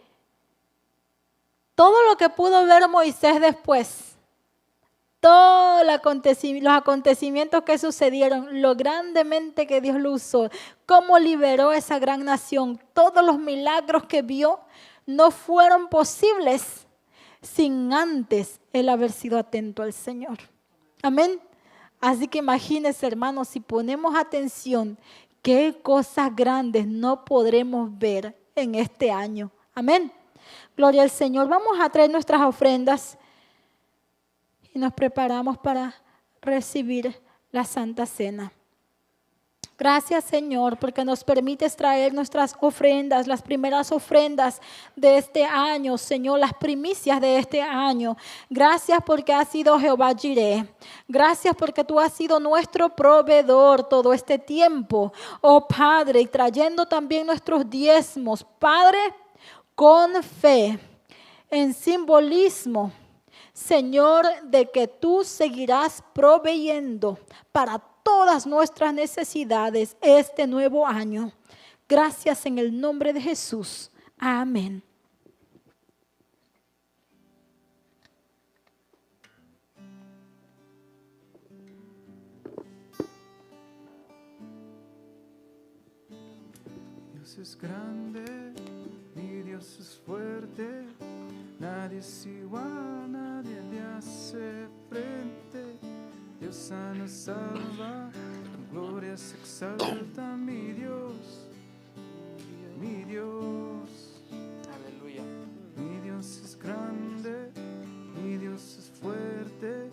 todo lo que pudo ver Moisés después, todos los acontecimientos que sucedieron, lo grandemente que Dios lo usó, cómo liberó esa gran nación, todos los milagros que vio, no fueron posibles sin antes él haber sido atento al Señor. Amén. Así que imagínense, hermanos, si ponemos atención, qué cosas grandes no podremos ver en este año. Amén. Gloria al Señor. Vamos a traer nuestras ofrendas y nos preparamos para recibir la Santa Cena. Gracias, Señor, porque nos permites traer nuestras ofrendas, las primeras ofrendas de este año, Señor, las primicias de este año. Gracias porque has sido Jehová Jireh. Gracias porque tú has sido nuestro proveedor todo este tiempo, oh Padre, y trayendo también nuestros diezmos, Padre, con fe, en simbolismo, Señor, de que tú seguirás proveyendo para todas nuestras necesidades este nuevo año. Gracias en el nombre de Jesús. Amén. Dios es grande, mi Dios es fuerte, nadie es igual, nadie le hace frente. Dios sana, salva, con gloria se exalta, mi Dios, mi Dios. Aleluya. Mi Dios es grande, mi Dios es fuerte,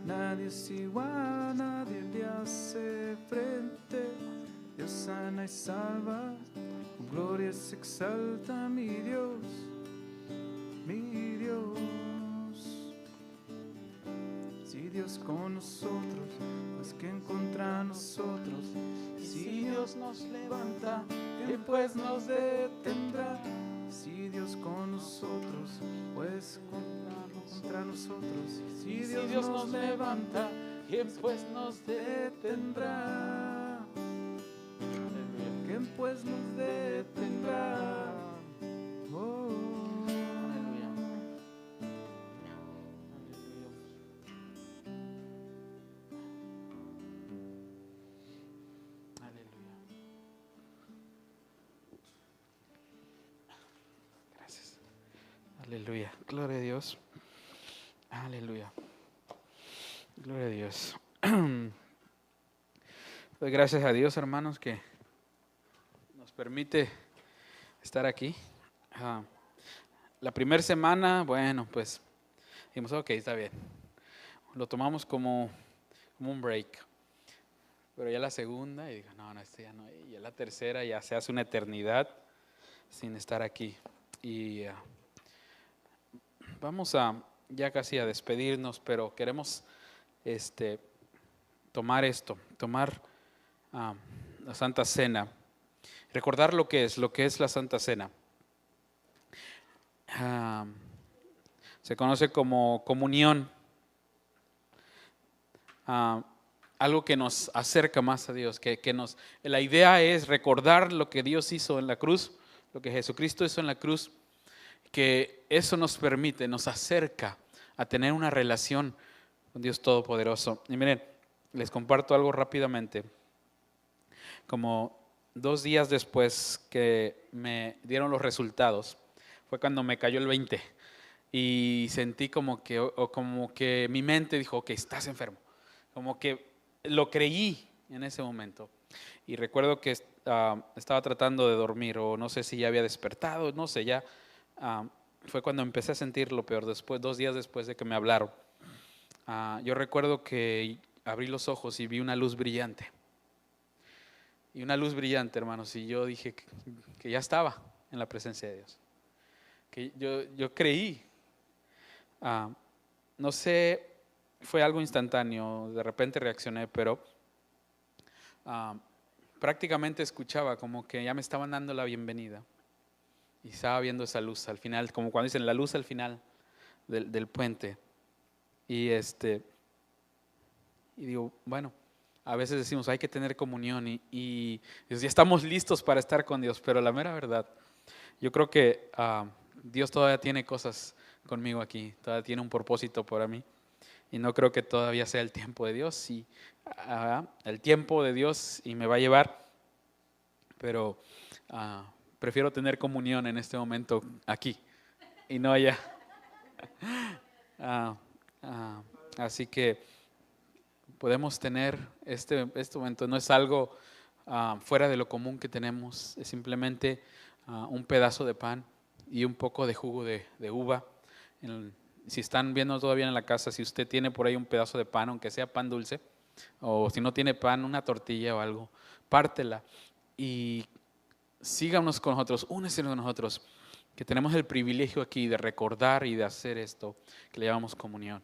nadie es igual, nadie le hace frente. Dios sana y salva, con gloria se exalta, mi Dios, mi Dios. Si Dios con nosotros, pues ¿quién contra nosotros? Si Dios nos levanta, ¿quién pues nos detendrá? Si Dios con nosotros, pues contra nosotros. Si Dios nos levanta, ¿quién pues nos detendrá? ¿Quién pues nos detendrá? Oh. Aleluya. Aleluya. Gracias. Aleluya. Gloria a Dios. Aleluya. Gloria a Dios. Doy gracias a Dios, hermanos, que nos permite estar aquí. La primera semana, bueno, pues dijimos, ok, está bien. Lo tomamos como un break. Pero ya la segunda, y digo, no, este ya no. Y ya la tercera ya se hace una eternidad sin estar aquí. Y vamos ya casi a despedirnos, pero queremos tomar la Santa Cena. Recordar lo que es la Santa Cena. Se conoce como comunión. Algo que nos acerca más a Dios, la idea es recordar lo que Dios hizo en la cruz, lo que Jesucristo hizo en la cruz, que eso nos permite, nos acerca a tener una relación con Dios Todopoderoso. Y miren, les comparto algo rápidamente. Como 2 días después que me dieron los resultados, fue cuando me cayó el 20 y sentí como que mi mente dijo, ok, estás enfermo. Como que lo creí en ese momento. Y recuerdo que estaba tratando de dormir, o no sé si ya había despertado, no sé, ya fue cuando empecé a sentir lo peor, 2 días después de que me hablaron. Yo recuerdo que abrí los ojos y vi una luz brillante. Y una luz brillante, hermanos, y yo dije que ya estaba en la presencia de Dios. Que yo creí. No sé, fue algo instantáneo, de repente reaccioné, pero prácticamente escuchaba como que ya me estaban dando la bienvenida. Y estaba viendo esa luz al final, como cuando dicen la luz al final del puente. Y digo, bueno, a veces decimos hay que tener comunión y ya estamos listos para estar con Dios, pero la mera verdad, yo creo que Dios todavía tiene cosas conmigo aquí, todavía tiene un propósito para mí y no creo que todavía sea el tiempo de Dios, el tiempo de Dios y me va a llevar, pero prefiero tener comunión en este momento aquí y no allá. Así que podemos tener este momento, no es algo fuera de lo común que tenemos, es simplemente un pedazo de pan y un poco de jugo de uva. Si están viendo todavía en la casa, si usted tiene por ahí un pedazo de pan, aunque sea pan dulce, o si no tiene pan, una tortilla o algo, pártela y síganos con nosotros, únese con nosotros, que tenemos el privilegio aquí de recordar y de hacer esto que le llamamos comunión,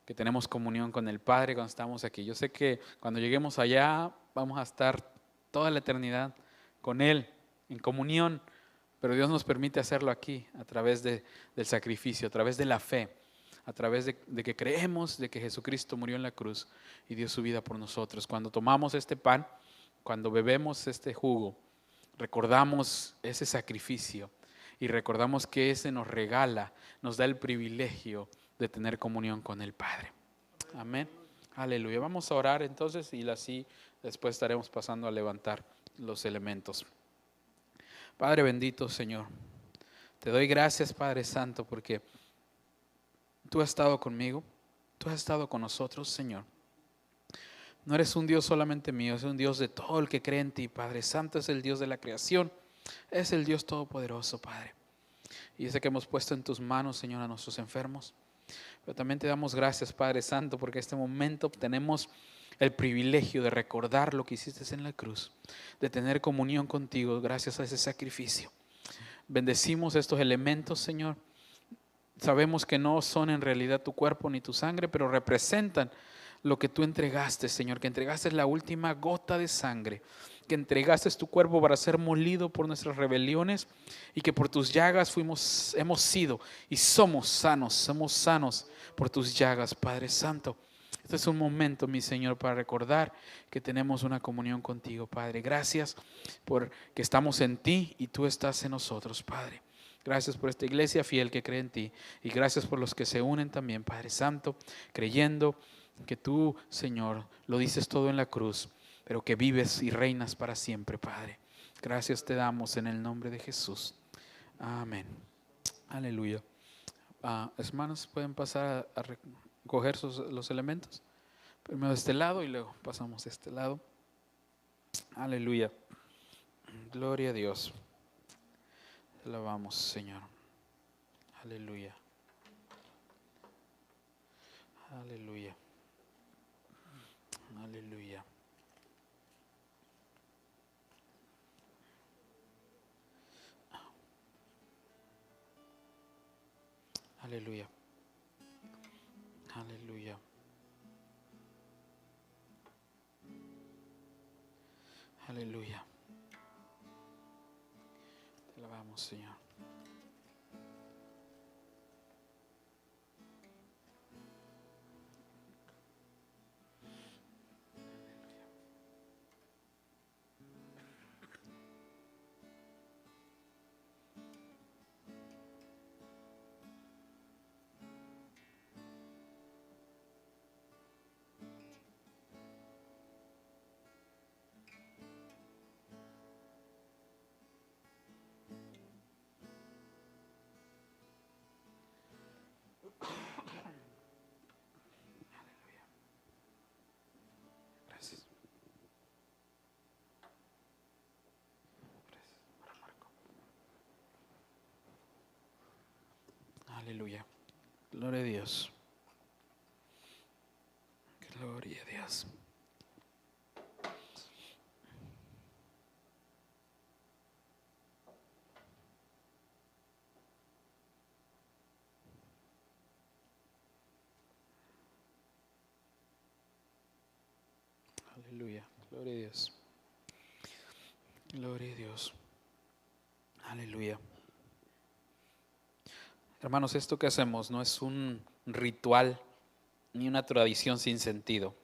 que tenemos comunión con el Padre cuando estamos aquí. Yo sé que cuando lleguemos allá vamos a estar toda la eternidad con Él, en comunión, pero Dios nos permite hacerlo aquí a través del sacrificio, a través de la fe, a través de que creemos de que Jesucristo murió en la cruz y dio su vida por nosotros. Cuando tomamos este pan, cuando bebemos este jugo, recordamos ese sacrificio y recordamos que ese nos regala, nos da el privilegio de tener comunión con el Padre. Amén. Aleluya. Vamos a orar entonces y así después estaremos pasando a levantar los elementos. Padre bendito, Señor, te doy gracias, Padre Santo, porque tú has estado conmigo, tú has estado con nosotros, Señor. No eres un Dios solamente mío, es un Dios de todo el que cree en ti, Padre Santo, es el Dios de la creación, es el Dios todopoderoso, Padre. Y ese que hemos puesto en tus manos, Señor, a nuestros enfermos. Pero también te damos gracias, Padre Santo, porque en este momento tenemos el privilegio de recordar lo que hiciste en la cruz, de tener comunión contigo gracias a ese sacrificio. Bendecimos estos elementos, Señor. Sabemos que no son en realidad tu cuerpo ni tu sangre, pero representan lo que tú entregaste, Señor, que entregaste la última gota de sangre, que entregaste tu cuerpo para ser molido por nuestras rebeliones y que por tus llagas hemos sido y somos sanos por tus llagas, Padre Santo. Este es un momento, mi Señor, para recordar que tenemos una comunión contigo, Padre. Gracias por que estamos en ti y tú estás en nosotros, Padre. Gracias por esta iglesia fiel que cree en ti y gracias por los que se unen también, Padre Santo, creyendo que tú, Señor, lo dices todo en la cruz, pero que vives y reinas para siempre, Padre. Gracias te damos en el nombre de Jesús. Amén. Aleluya. Hermanos, pueden pasar a recoger los elementos. Primero de este lado y luego pasamos de este lado. Aleluya. Gloria a Dios. Te alabamos, Señor. Aleluya. Aleluya. Aleluya. Aleluya. Aleluya. Aleluya. Te alabamos, Señor. Gracias. Aleluya. Gloria a Dios. Gloria a Dios. Aleluya. Gloria a Dios. Gloria a Dios. Aleluya. Hermanos, esto que hacemos no es un ritual ni una tradición sin sentido.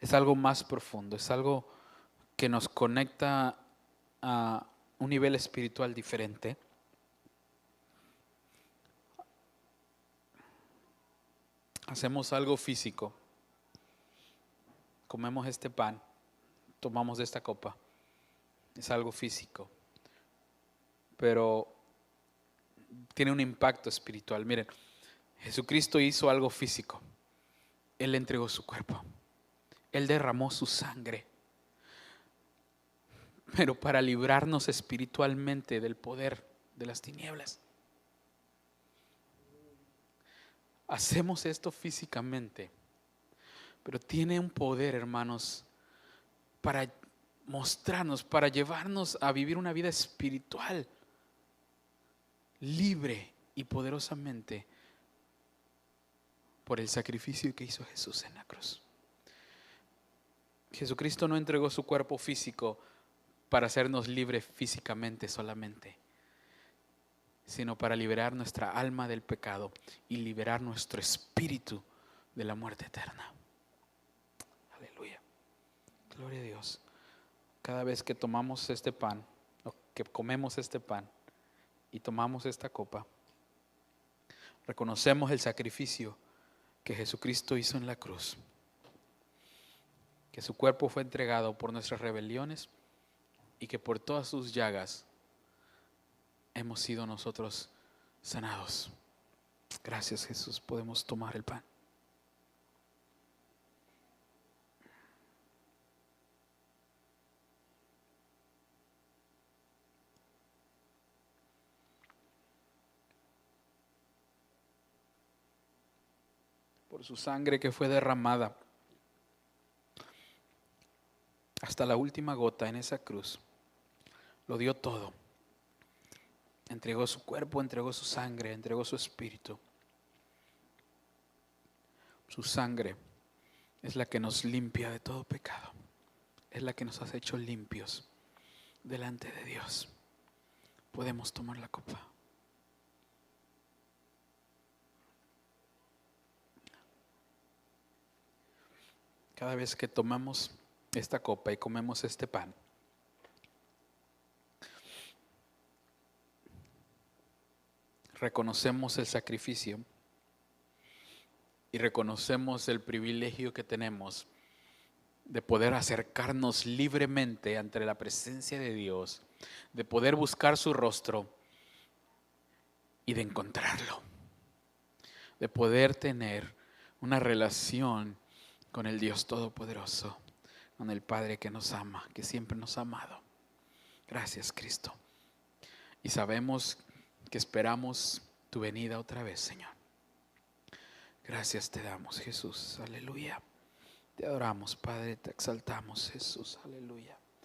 Es algo más profundo, es algo que nos conecta a un nivel espiritual diferente. Hacemos algo físico. Comemos este pan, tomamos esta copa. Es algo físico, pero tiene un impacto espiritual. Miren, Jesucristo hizo algo físico. Él entregó su cuerpo. Él derramó su sangre. Pero para librarnos espiritualmente del poder de las tinieblas. Hacemos esto físicamente, pero tiene un poder, hermanos, para mostrarnos, para llevarnos a vivir una vida espiritual libre y poderosamente por el sacrificio que hizo Jesús en la cruz. Jesucristo no entregó su cuerpo físico para hacernos libres físicamente solamente, sino para liberar nuestra alma del pecado y liberar nuestro espíritu de la muerte eterna. Aleluya. Gloria a Dios. Cada vez que tomamos este pan, o que comemos este pan y tomamos esta copa, reconocemos el sacrificio que Jesucristo hizo en la cruz, que su cuerpo fue entregado por nuestras rebeliones y que por todas sus llagas hemos sido nosotros sanados. Gracias, Jesús. Podemos tomar el pan. Por su sangre que fue derramada hasta la última gota en esa cruz, lo dio todo. Entregó su cuerpo, entregó su sangre, entregó su espíritu. Su sangre es la que nos limpia de todo pecado. Es la que nos hace hecho limpios delante de Dios. Podemos tomar la copa. Cada vez que tomamos esta copa y comemos este pan, reconocemos el sacrificio y reconocemos el privilegio que tenemos de poder acercarnos libremente ante la presencia de Dios, de poder buscar su rostro y de encontrarlo, de poder tener una relación con el Dios Todopoderoso, con el Padre que nos ama, que siempre nos ha amado. Gracias, Cristo. Y sabemos que esperamos tu venida otra vez, Señor. Gracias te damos, Jesús. Aleluya. Te adoramos, Padre, te exaltamos, Jesús. Aleluya.